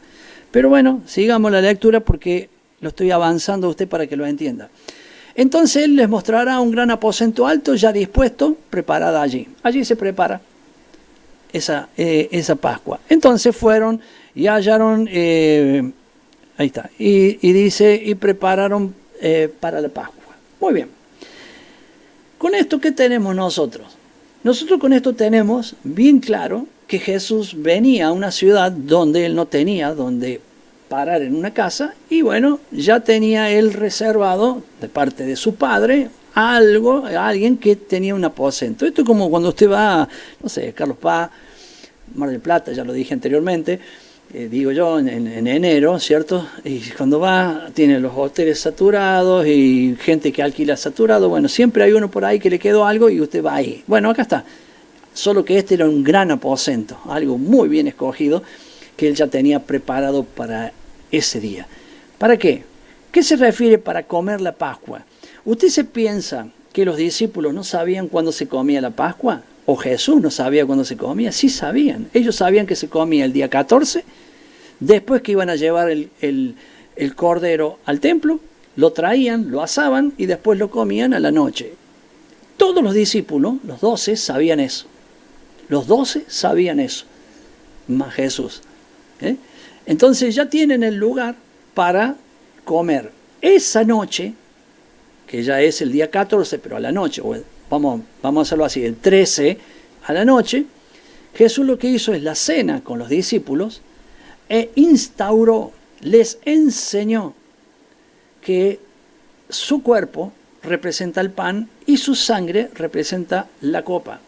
Pero bueno, sigamos la lectura porque lo estoy avanzando a usted para que lo entienda. Entonces Él les mostrará un gran aposento alto ya dispuesto, preparada allí. Allí se prepara esa Pascua. Entonces fueron y hallaron, ahí está, y dice, y prepararon para la Pascua. Muy bien. Con esto, ¿qué tenemos nosotros? Nosotros con esto tenemos bien claro que Jesús venía a una ciudad donde Él no tenía donde parar en una casa, y bueno, ya tenía Él reservado de parte de su Padre a alguien que tenía un aposento. Esto es como cuando usted va, no sé, Carlos Paz, Mar del Plata, ya lo dije anteriormente, digo yo, en enero, ¿cierto? Y cuando va, tiene los hoteles saturados y gente que alquila saturado. Bueno, siempre hay uno por ahí que le quedó algo y usted va ahí. Bueno, acá está. Solo que este era un gran aposento, algo muy bien escogido, que él ya tenía preparado para ese día. ¿Para qué? ¿Qué se refiere para comer la Pascua? ¿Usted se piensa que los discípulos no sabían cuándo se comía la Pascua? ¿O Jesús no sabía cuándo se comía? Sí sabían. Ellos sabían que se comía el día 14, después que iban a llevar el cordero al templo, lo traían, lo asaban y después lo comían a la noche. Todos los discípulos, los 12, sabían eso. Los 12 sabían eso, más Jesús. Entonces ya tienen el lugar para comer. Esa noche, que ya es el día 14, pero a la noche, vamos a hacerlo así, el 13 a la noche, Jesús lo que hizo es la cena con los discípulos e instauró, les enseñó que su cuerpo representa el pan y su sangre representa la copa.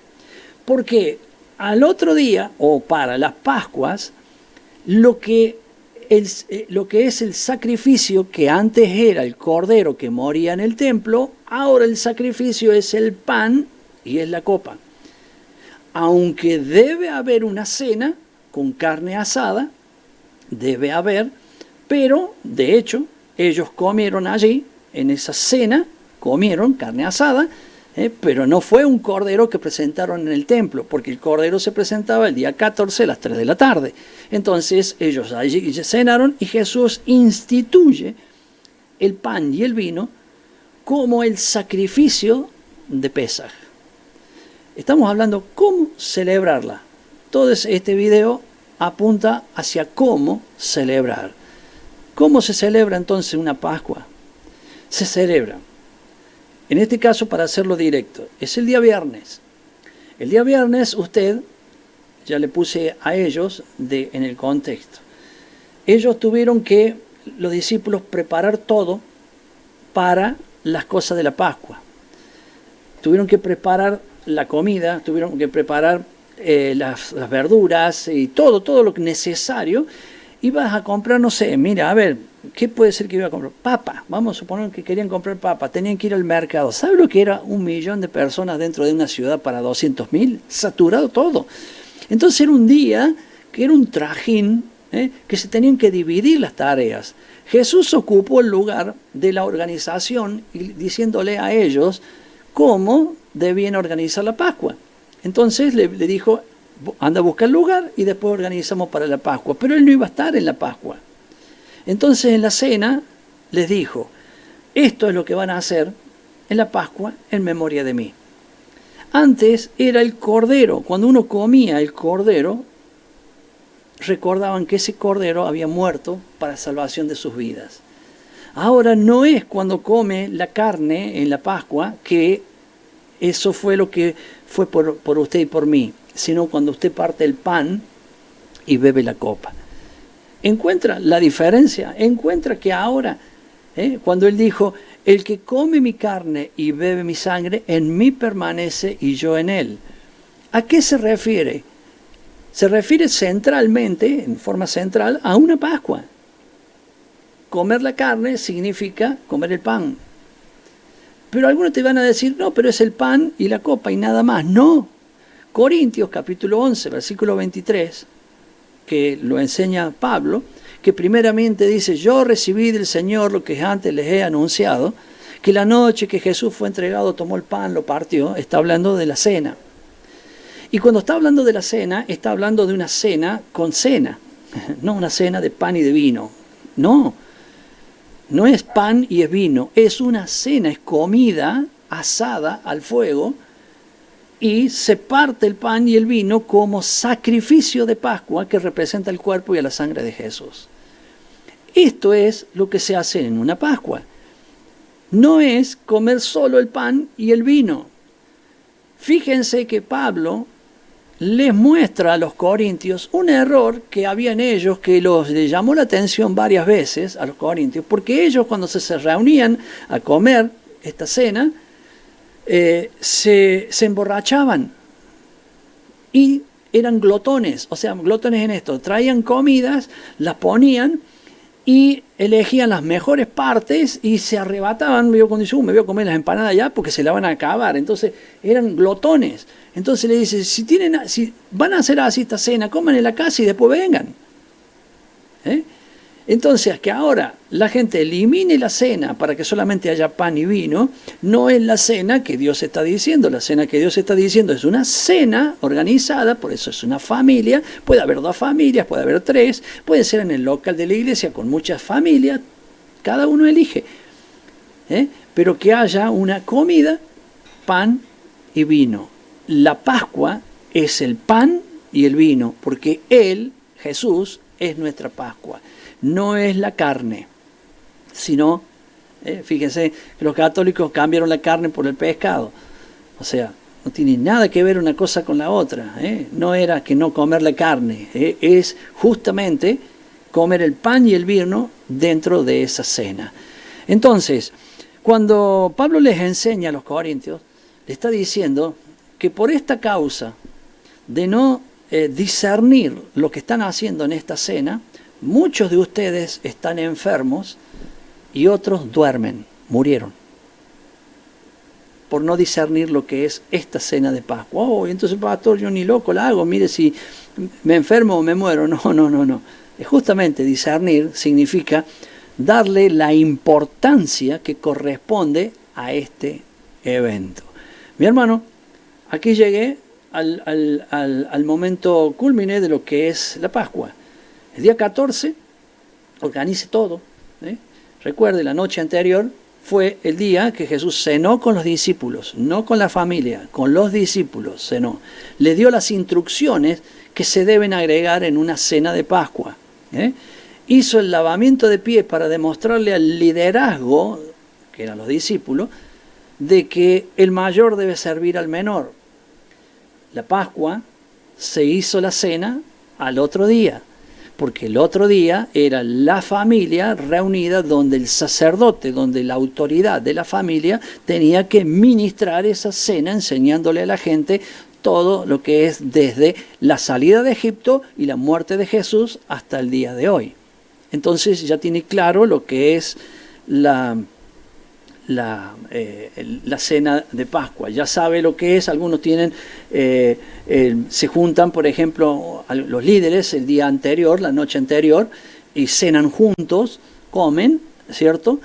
Porque al otro día, o para las Pascuas, lo que es el sacrificio, que antes era el cordero que moría en el templo, ahora el sacrificio es el pan y es la copa. Aunque debe haber una cena con carne asada, debe haber, pero de hecho ellos comieron allí, en esa cena, comieron carne asada, pero no fue un cordero que presentaron en el templo, porque el cordero se presentaba el día 14 a las 3 de la tarde. Entonces ellos allí cenaron y Jesús instituye el pan y el vino como el sacrificio de Pesaj. Estamos hablando cómo celebrarla. Todo este video apunta hacia cómo celebrar. ¿Cómo se celebra entonces una Pascua? Se celebra, en este caso, para hacerlo directo, es el día viernes. El día viernes usted, ya le puse a ellos en el contexto. Ellos tuvieron que, los discípulos, preparar todo para las cosas de la Pascua. Tuvieron que preparar la comida, tuvieron que preparar las verduras y todo lo necesario. Ibas a comprar, no sé, mira, a ver, ¿qué puede ser que iba a comprar? Papa. Vamos a suponer que querían comprar papa. Tenían que ir al mercado. ¿Sabe lo que era 1 millón de personas dentro de una ciudad para 200.000? Saturado todo. Entonces era un día que era un trajín, que se tenían que dividir las tareas. Jesús ocupó el lugar de la organización y diciéndole a ellos cómo debían organizar la Pascua. Entonces le dijo, anda a buscar el lugar y después organizamos para la Pascua. Pero él no iba a estar en la Pascua. Entonces en la cena les dijo, esto es lo que van a hacer en la Pascua en memoria de mí. Antes era el cordero. Cuando uno comía el cordero, recordaban que ese cordero había muerto para salvación de sus vidas. Ahora no es cuando come la carne en la Pascua que eso fue lo que fue por usted y por mí, sino cuando usted parte el pan y bebe la copa. ¿Encuentra la diferencia? ¿Encuentra que ahora, cuando él dijo, el que come mi carne y bebe mi sangre, en mí permanece y yo en él? ¿A qué se refiere? Se refiere centralmente, en forma central, a una Pascua. Comer la carne significa comer el pan. Pero algunos te van a decir, no, pero es el pan y la copa y nada más. No. Corintios capítulo 11, versículo 23, que lo enseña Pablo, que primeramente dice, yo recibí del Señor lo que antes les he anunciado, que la noche que Jesús fue entregado, tomó el pan, lo partió, está hablando de la cena. Y cuando está hablando de la cena, está hablando de una cena con cena, no una cena de pan y de vino, no. No es pan y es vino, es una cena, es comida asada al fuego, y se parte el pan y el vino como sacrificio de Pascua que representa el cuerpo y la sangre de Jesús. Esto es lo que se hace en una Pascua. No es comer solo el pan y el vino. Fíjense que Pablo les muestra a los corintios un error que había en ellos, que les llamó la atención varias veces a los corintios, porque ellos cuando se reunían a comer esta cena, se emborrachaban y eran glotones, o sea, glotones en esto, traían comidas, las ponían y elegían las mejores partes y se arrebataban. Yo cuando dice, me voy a comer las empanadas ya porque se la van a acabar. Entonces eran glotones. Entonces le dice, si van a hacer así esta cena, coman en la casa y después vengan. Entonces, que ahora la gente elimine la cena para que solamente haya pan y vino, no es la cena que Dios está diciendo. La cena que Dios está diciendo es una cena organizada, por eso es una familia. Puede haber 2 familias, puede haber 3, puede ser en el local de la iglesia con muchas familias, cada uno elige. Pero que haya una comida, pan y vino. La Pascua es el pan y el vino, porque Él, Jesús, es nuestra Pascua. No es la carne, sino, fíjense, que los católicos cambiaron la carne por el pescado. O sea, no tiene nada que ver una cosa con la otra. No era que no comer la carne, es justamente comer el pan y el vino dentro de esa cena. Entonces, cuando Pablo les enseña a los corintios, le está diciendo que por esta causa de no discernir lo que están haciendo en esta cena, muchos de ustedes están enfermos y otros duermen, murieron, por no discernir lo que es esta cena de Pascua. Oh, entonces, pastor, yo ni loco la hago, mire si me enfermo o me muero. No. Justamente discernir significa darle la importancia que corresponde a este evento. Mi hermano, aquí llegué al momento culmine de lo que es la Pascua. El día 14, organice todo. Recuerde, la noche anterior fue el día que Jesús cenó con los discípulos, no con la familia, con los discípulos cenó. Le dio las instrucciones que se deben agregar en una cena de Pascua. Hizo el lavamiento de pies para demostrarle al liderazgo, que eran los discípulos, de que el mayor debe servir al menor. La Pascua se hizo la cena al otro día, porque el otro día era la familia reunida donde el sacerdote, donde la autoridad de la familia tenía que ministrar esa cena enseñándole a la gente todo lo que es desde la salida de Egipto y la muerte de Jesús hasta el día de hoy. Entonces ya tiene claro lo que es la cena de Pascua, ya sabe lo que es. Algunos tienen, se juntan, por ejemplo, los líderes el día anterior, la noche anterior, y cenan juntos, comen, ¿cierto?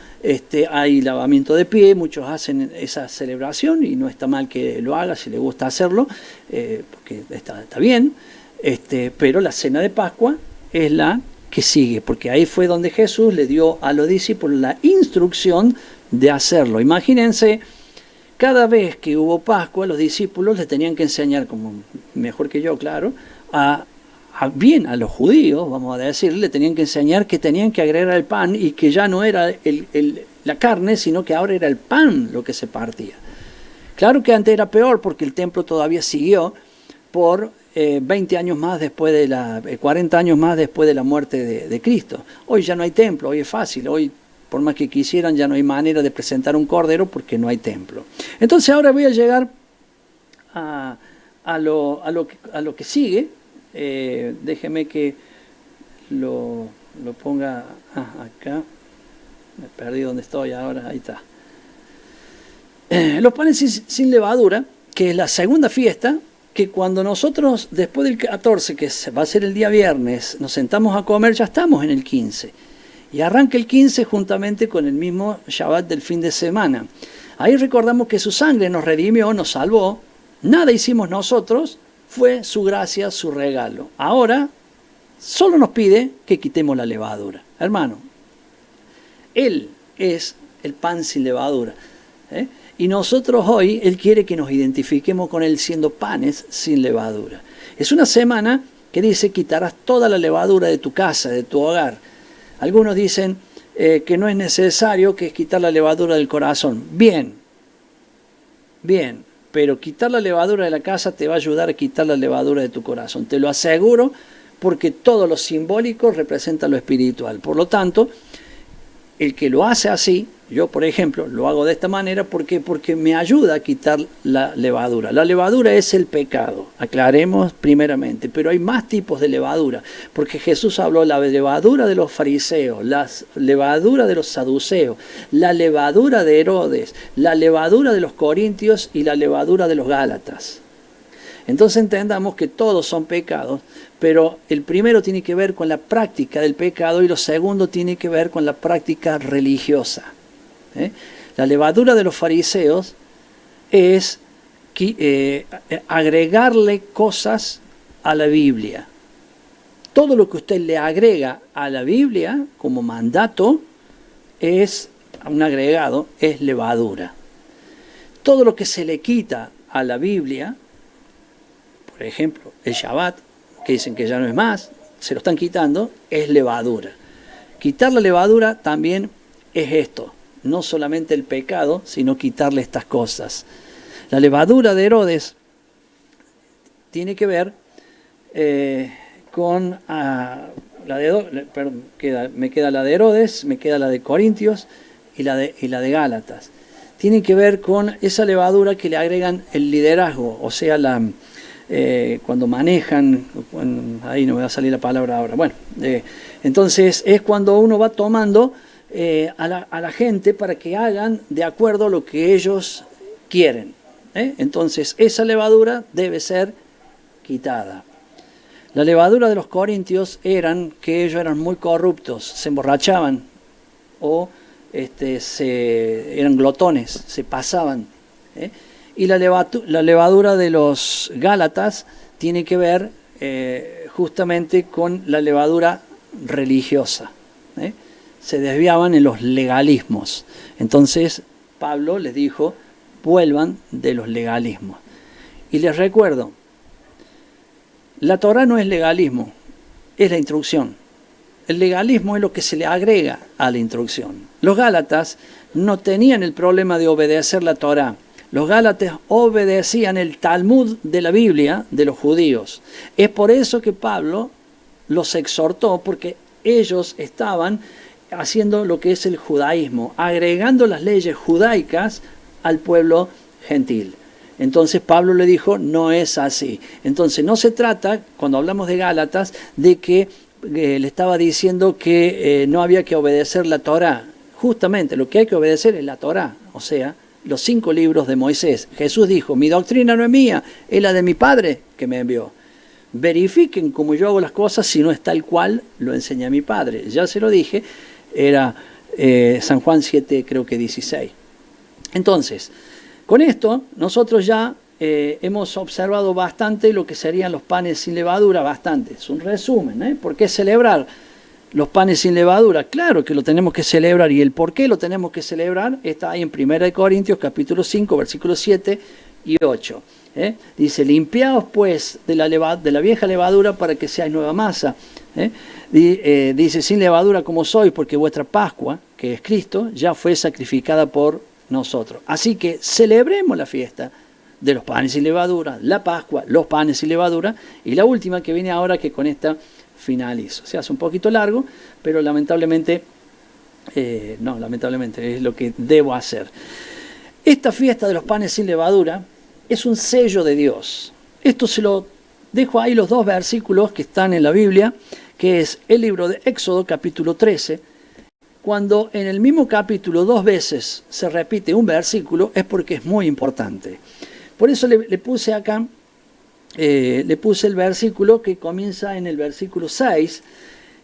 Hay lavamiento de pie, muchos hacen esa celebración y no está mal que lo haga si le gusta hacerlo, porque está bien, pero la cena de Pascua es la que sigue, porque ahí fue donde Jesús le dio a los discípulos la instrucción de hacerlo. Imagínense, cada vez que hubo Pascua, los discípulos le tenían que enseñar, como mejor que yo, claro, a los judíos, vamos a decir, le tenían que enseñar que tenían que agregar el pan y que ya no era la carne, sino que ahora era el pan lo que se partía. Claro que antes era peor porque el templo todavía siguió por 20 años más después 40 años más después de la muerte de Cristo. Hoy ya no hay templo, hoy es fácil, hoy por más que quisieran ya no hay manera de presentar un cordero porque no hay templo. Entonces ahora voy a llegar a lo que sigue. Déjeme que lo ponga acá. Me perdí donde estoy ahora, ahí está. Los panes sin levadura, que es la segunda fiesta, que cuando nosotros después del 14, que va a ser el día viernes, nos sentamos a comer, ya estamos en el 15. Y arranca el 15 juntamente con el mismo Shabbat del fin de semana. Ahí recordamos que su sangre nos redimió, nos salvó. Nada hicimos nosotros, fue su gracia, su regalo. Ahora solo nos pide que quitemos la levadura. Hermano, Él es el pan sin levadura. Y nosotros hoy, Él quiere que nos identifiquemos con Él siendo panes sin levadura. Es una semana que dice, quitarás toda la levadura de tu casa, de tu hogar. Algunos dicen que no es necesario, que es quitar la levadura del corazón. Bien, pero quitar la levadura de la casa te va a ayudar a quitar la levadura de tu corazón. Te lo aseguro, porque todo lo simbólico representa lo espiritual. Por lo tanto, el que lo hace así, yo por ejemplo lo hago de esta manera, ¿por qué? Porque me ayuda a quitar la levadura. La levadura es el pecado, aclaremos primeramente, pero hay más tipos de levadura, porque Jesús habló la levadura de los fariseos, la levadura de los saduceos, la levadura de Herodes, la levadura de los corintios y la levadura de los gálatas. Entonces entendamos que todos son pecados, pero el primero tiene que ver con la práctica del pecado y lo segundo tiene que ver con la práctica religiosa. La levadura de los fariseos es agregarle cosas a la Biblia. Todo lo que usted le agrega a la Biblia como mandato es un agregado, es levadura. Todo lo que se le quita a la Biblia, por ejemplo, el Shabbat, que dicen que ya no es más, se lo están quitando, es levadura. Quitar la levadura también es esto, no solamente el pecado, sino quitarle estas cosas. La levadura de Herodes tiene que ver con me queda la de Herodes, me queda la de Corintios y la de Gálatas. Tiene que ver con esa levadura que le agregan el liderazgo, o sea, cuando manejan, ahí no me va a salir la palabra ahora, bueno, entonces es cuando uno va tomando a la gente para que hagan de acuerdo a lo que ellos quieren. Entonces esa levadura debe ser quitada. La levadura de los corintios que ellos eran muy corruptos, se emborrachaban o eran glotones, se pasaban. Y la levadura de los gálatas tiene que ver justamente con la levadura religiosa. Se desviaban en los legalismos. Entonces Pablo les dijo, vuelvan de los legalismos. Y les recuerdo, la Torá no es legalismo, es la instrucción. El legalismo es lo que se le agrega a la instrucción. Los gálatas no tenían el problema de obedecer la Torá. Los gálatas obedecían el Talmud de la Biblia de los judíos. Es por eso que Pablo los exhortó, porque ellos estaban haciendo lo que es el judaísmo, agregando las leyes judaicas al pueblo gentil. Entonces Pablo le dijo, no es así. Entonces no se trata, cuando hablamos de Gálatas, de que le estaba diciendo que no había que obedecer la Torá. Justamente lo que hay que obedecer es la Torá, o sea, los 5 libros de Moisés. Jesús dijo, mi doctrina no es mía, es la de mi Padre que me envió. Verifiquen cómo yo hago las cosas si no es tal cual lo enseña mi Padre. Ya se lo dije, era San Juan 7, creo que 16. Entonces, con esto nosotros ya hemos observado bastante lo que serían los panes sin levadura, bastante. Es un resumen, ¿Por qué celebrar los panes sin levadura? Claro que lo tenemos que celebrar, y el por qué lo tenemos que celebrar está ahí en 1 Corintios capítulo 5, versículos 7 y 8. Dice, limpiaos pues de la vieja levadura para que seáis nueva masa. Dice, sin levadura como sois, porque vuestra Pascua, que es Cristo, ya fue sacrificada por nosotros. Así que celebremos la fiesta de los panes sin levadura, la Pascua, los panes sin levadura, y la última que viene ahora, que con esta finalizo. Se hace un poquito largo, pero lamentablemente, es lo que debo hacer. Esta fiesta de los panes sin levadura es un sello de Dios. Esto se lo dejo ahí, los 2 versículos que están en la Biblia, que es el libro de Éxodo capítulo 13. Cuando en el mismo capítulo 2 veces se repite un versículo, es porque es muy importante. Por eso le puse acá, le puse el versículo que comienza en el versículo 6,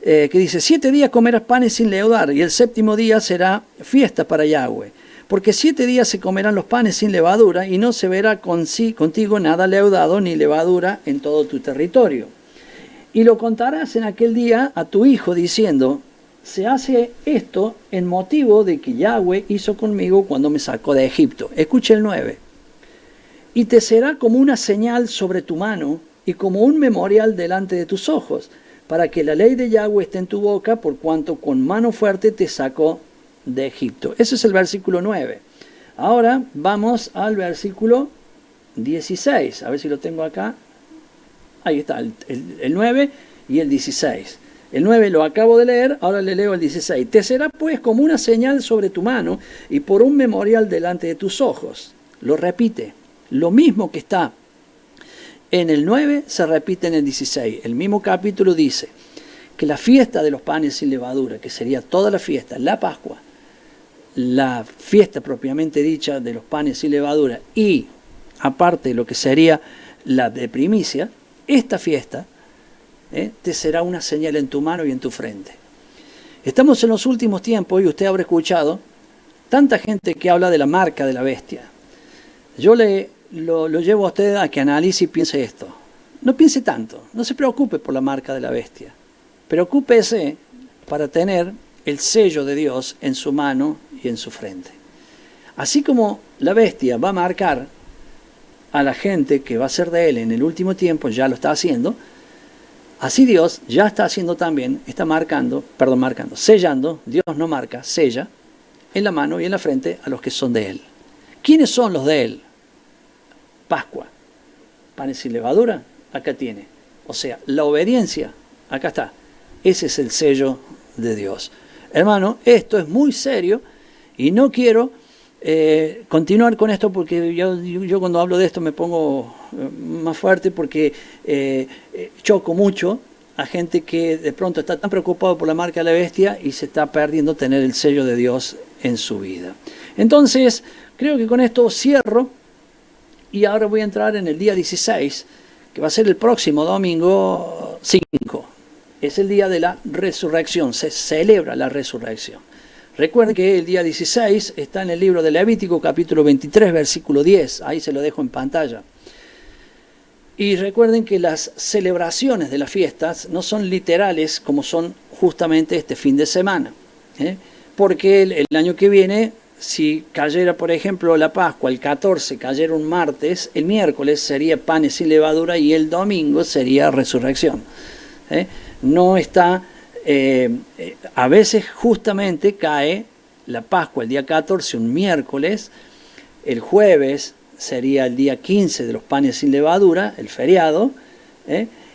que dice, 7 días comerás panes sin leudar, y el 7º día será fiesta para Yahweh. Porque 7 días se comerán los panes sin levadura, y no se verá contigo nada leudado ni levadura en todo tu territorio. Y lo contarás en aquel día a tu hijo, diciendo, se hace esto en motivo de que Yahweh hizo conmigo cuando me sacó de Egipto. Escuche el 9. Y te será como una señal sobre tu mano y como un memorial delante de tus ojos, para que la ley de Yahweh esté en tu boca, por cuanto con mano fuerte te sacó de Egipto. Ese es el versículo 9. Ahora vamos al versículo 16. A ver si lo tengo acá. Ahí está, el 9 y el 16. El 9 lo acabo de leer, ahora le leo el 16. Te será pues como una señal sobre tu mano y por un memorial delante de tus ojos. Lo repite. Lo mismo que está en el 9 se repite en el 16. El mismo capítulo dice que la fiesta de los panes sin levadura, que sería toda la fiesta, la Pascua, la fiesta propiamente dicha de los panes sin levadura y aparte lo que sería la de primicia, esta fiesta te será una señal en tu mano y en tu frente. Estamos en los últimos tiempos y usted habrá escuchado tanta gente que habla de la marca de la bestia. Yo lo llevo a usted a que analice y piense esto. No piense tanto, no se preocupe por la marca de la bestia. Preocúpese para tener el sello de Dios en su mano y en su frente. Así como la bestia va a marcar a la gente que va a ser de él en el último tiempo, ya lo está haciendo, así Dios ya está haciendo también, sellando, Dios no marca, sella, en la mano y en la frente a los que son de él. ¿Quiénes son los de él? Pascua, panes sin levadura, acá tiene. O sea, la obediencia, acá está. Ese es el sello de Dios. Hermano, esto es muy serio y no quiero continuar con esto porque yo cuando hablo de esto me pongo más fuerte porque choco mucho a gente que de pronto está tan preocupado por la marca de la bestia y se está perdiendo tener el sello de Dios en su vida. Entonces, creo que con esto cierro y ahora voy a entrar en el día 16, que va a ser el próximo domingo 5. Es el día de la resurrección, se celebra la resurrección. Recuerden que el día 16 está en el libro de Levítico, capítulo 23, versículo 10. Ahí se lo dejo en pantalla. Y recuerden que las celebraciones de las fiestas no son literales como son justamente este fin de semana. Porque el año que viene, si cayera, por ejemplo, la Pascua, el 14, cayera un martes, el miércoles sería panes sin levadura y el domingo sería resurrección. No está... a veces justamente cae la Pascua el día 14, un miércoles, el jueves sería el día 15 de los panes sin levadura, el feriado,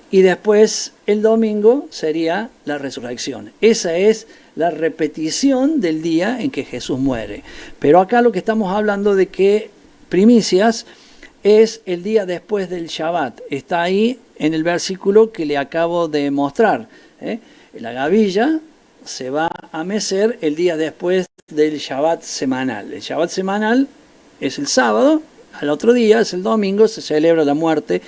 y después el domingo sería la resurrección. Esa es la repetición del día en que Jesús muere. Pero acá lo que estamos hablando de que primicias es el día después del Shabbat. Está ahí en el versículo que le acabo de mostrar. La gavilla se va a mecer el día después del Shabbat semanal. El Shabbat semanal es el sábado, al otro día es el domingo, se celebra la muerte,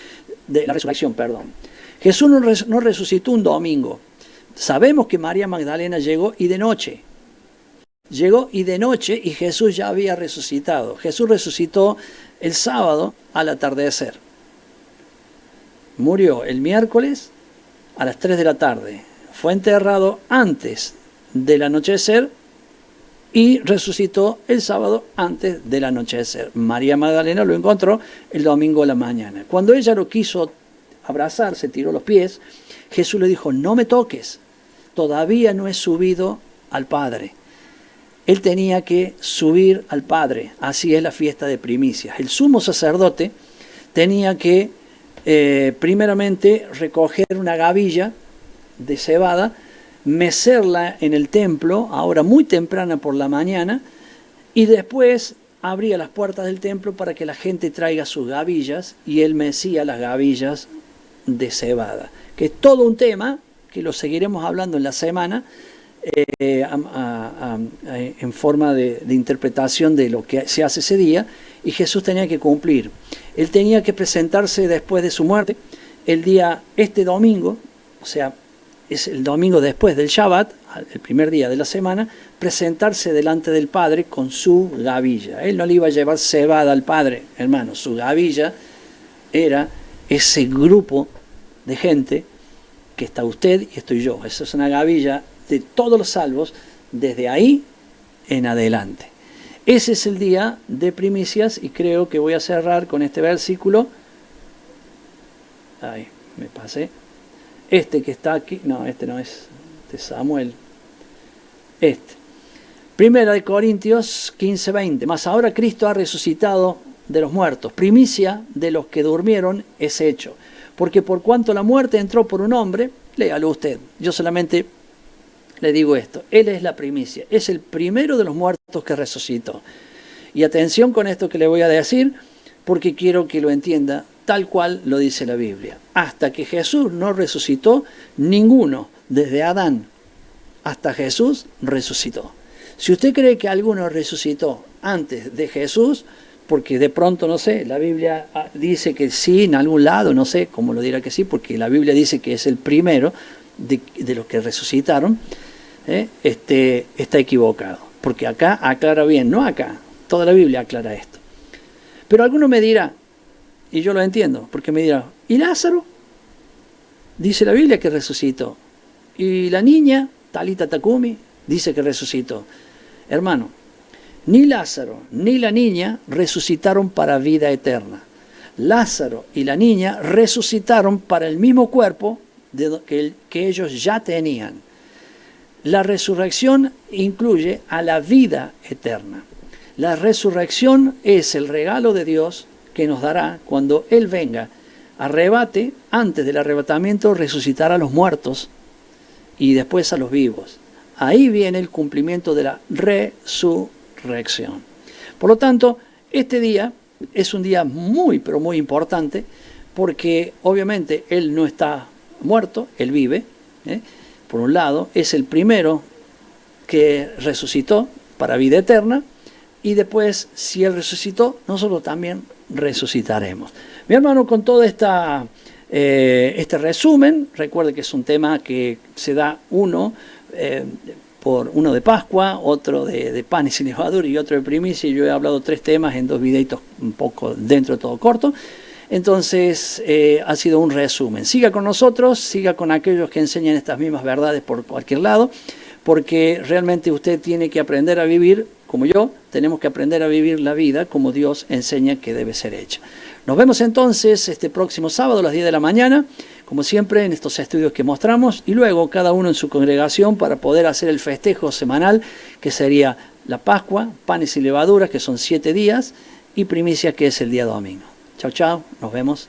de la resurrección, perdón. Jesús no resucitó un domingo. Sabemos que María Magdalena llegó y de noche. Llegó y de noche y Jesús ya había resucitado. Jesús resucitó el sábado al atardecer. Murió el miércoles a las 3 de la tarde. Fue enterrado antes del anochecer y resucitó el sábado antes del anochecer. María Magdalena lo encontró el domingo a la mañana. Cuando ella lo quiso abrazar, se tiró los pies, Jesús le dijo, no me toques, todavía no he subido al Padre. Él tenía que subir al Padre, así es la fiesta de primicias. El sumo sacerdote tenía que primeramente recoger una gavilla de cebada, mecerla en el templo, ahora muy temprana por la mañana, y después abría las puertas del templo para que la gente traiga sus gavillas, y él mecía las gavillas de cebada, que es todo un tema que lo seguiremos hablando en la semana, en forma de interpretación de lo que se hace ese día, y Jesús tenía que cumplir. Él tenía que presentarse después de su muerte, este domingo, o sea, es el domingo después del Shabbat, el primer día de la semana, presentarse delante del Padre con su gavilla. Él no le iba a llevar cebada al Padre, hermano, su gavilla era ese grupo de gente que está usted y estoy yo. Esa es una gavilla de todos los salvos desde ahí en adelante. Ese es el día de primicias y creo que voy a cerrar con este versículo. Ahí, me pasé. Este que está aquí, no, este no es de Samuel. Primera de Corintios 15:20. Mas ahora Cristo ha resucitado de los muertos. Primicia de los que durmieron es hecho. Porque por cuanto la muerte entró por un hombre, léalo usted. Yo solamente le digo esto. Él es la primicia. Es el primero de los muertos que resucitó. Y atención con esto que le voy a decir, porque quiero que lo entienda tal cual lo dice la Biblia. Hasta que Jesús no resucitó, ninguno, desde Adán hasta Jesús, resucitó. Si usted cree que alguno resucitó antes de Jesús, porque de pronto, no sé, la Biblia dice que sí, en algún lado, no sé cómo lo dirá que sí, porque la Biblia dice que es el primero de los que resucitaron, está equivocado. Porque acá aclara bien, no acá, toda la Biblia aclara esto. Pero alguno me dirá, y yo lo entiendo, porque me dirá, ¿y Lázaro? Dice la Biblia que resucitó. ¿Y la niña, Talita Takumi? Dice que resucitó. Hermano, ni Lázaro ni la niña resucitaron para vida eterna. Lázaro y la niña resucitaron para el mismo cuerpo que ellos ya tenían. La resurrección incluye a la vida eterna. La resurrección es el regalo de Dios que nos dará cuando Él venga. Arrebate, antes del arrebatamiento, resucitará a los muertos y después a los vivos. Ahí viene el cumplimiento de la resurrección. Por lo tanto, este día es un día muy, pero muy importante, porque obviamente Él no está muerto, Él vive. Por un lado, es el primero que resucitó para vida eterna, y después, si Él resucitó, nosotros también resucitaremos. Mi hermano, con todo este resumen, recuerde que es un tema que se da uno de Pascua, otro de panes y levadura y otro de primicia, y yo he hablado 3 temas en 2 videitos un poco dentro de todo corto. Entonces ha sido un resumen. Siga con nosotros, siga con aquellos que enseñan estas mismas verdades por cualquier lado, porque realmente usted tiene que aprender a vivir, como yo, tenemos que aprender a vivir la vida como Dios enseña que debe ser hecha. Nos vemos entonces este próximo sábado a las 10 de la mañana, como siempre en estos estudios que mostramos, y luego cada uno en su congregación para poder hacer el festejo semanal, que sería la Pascua, panes y levaduras, que son 7 días, y primicia, que es el día domingo. Chao, chao, nos vemos.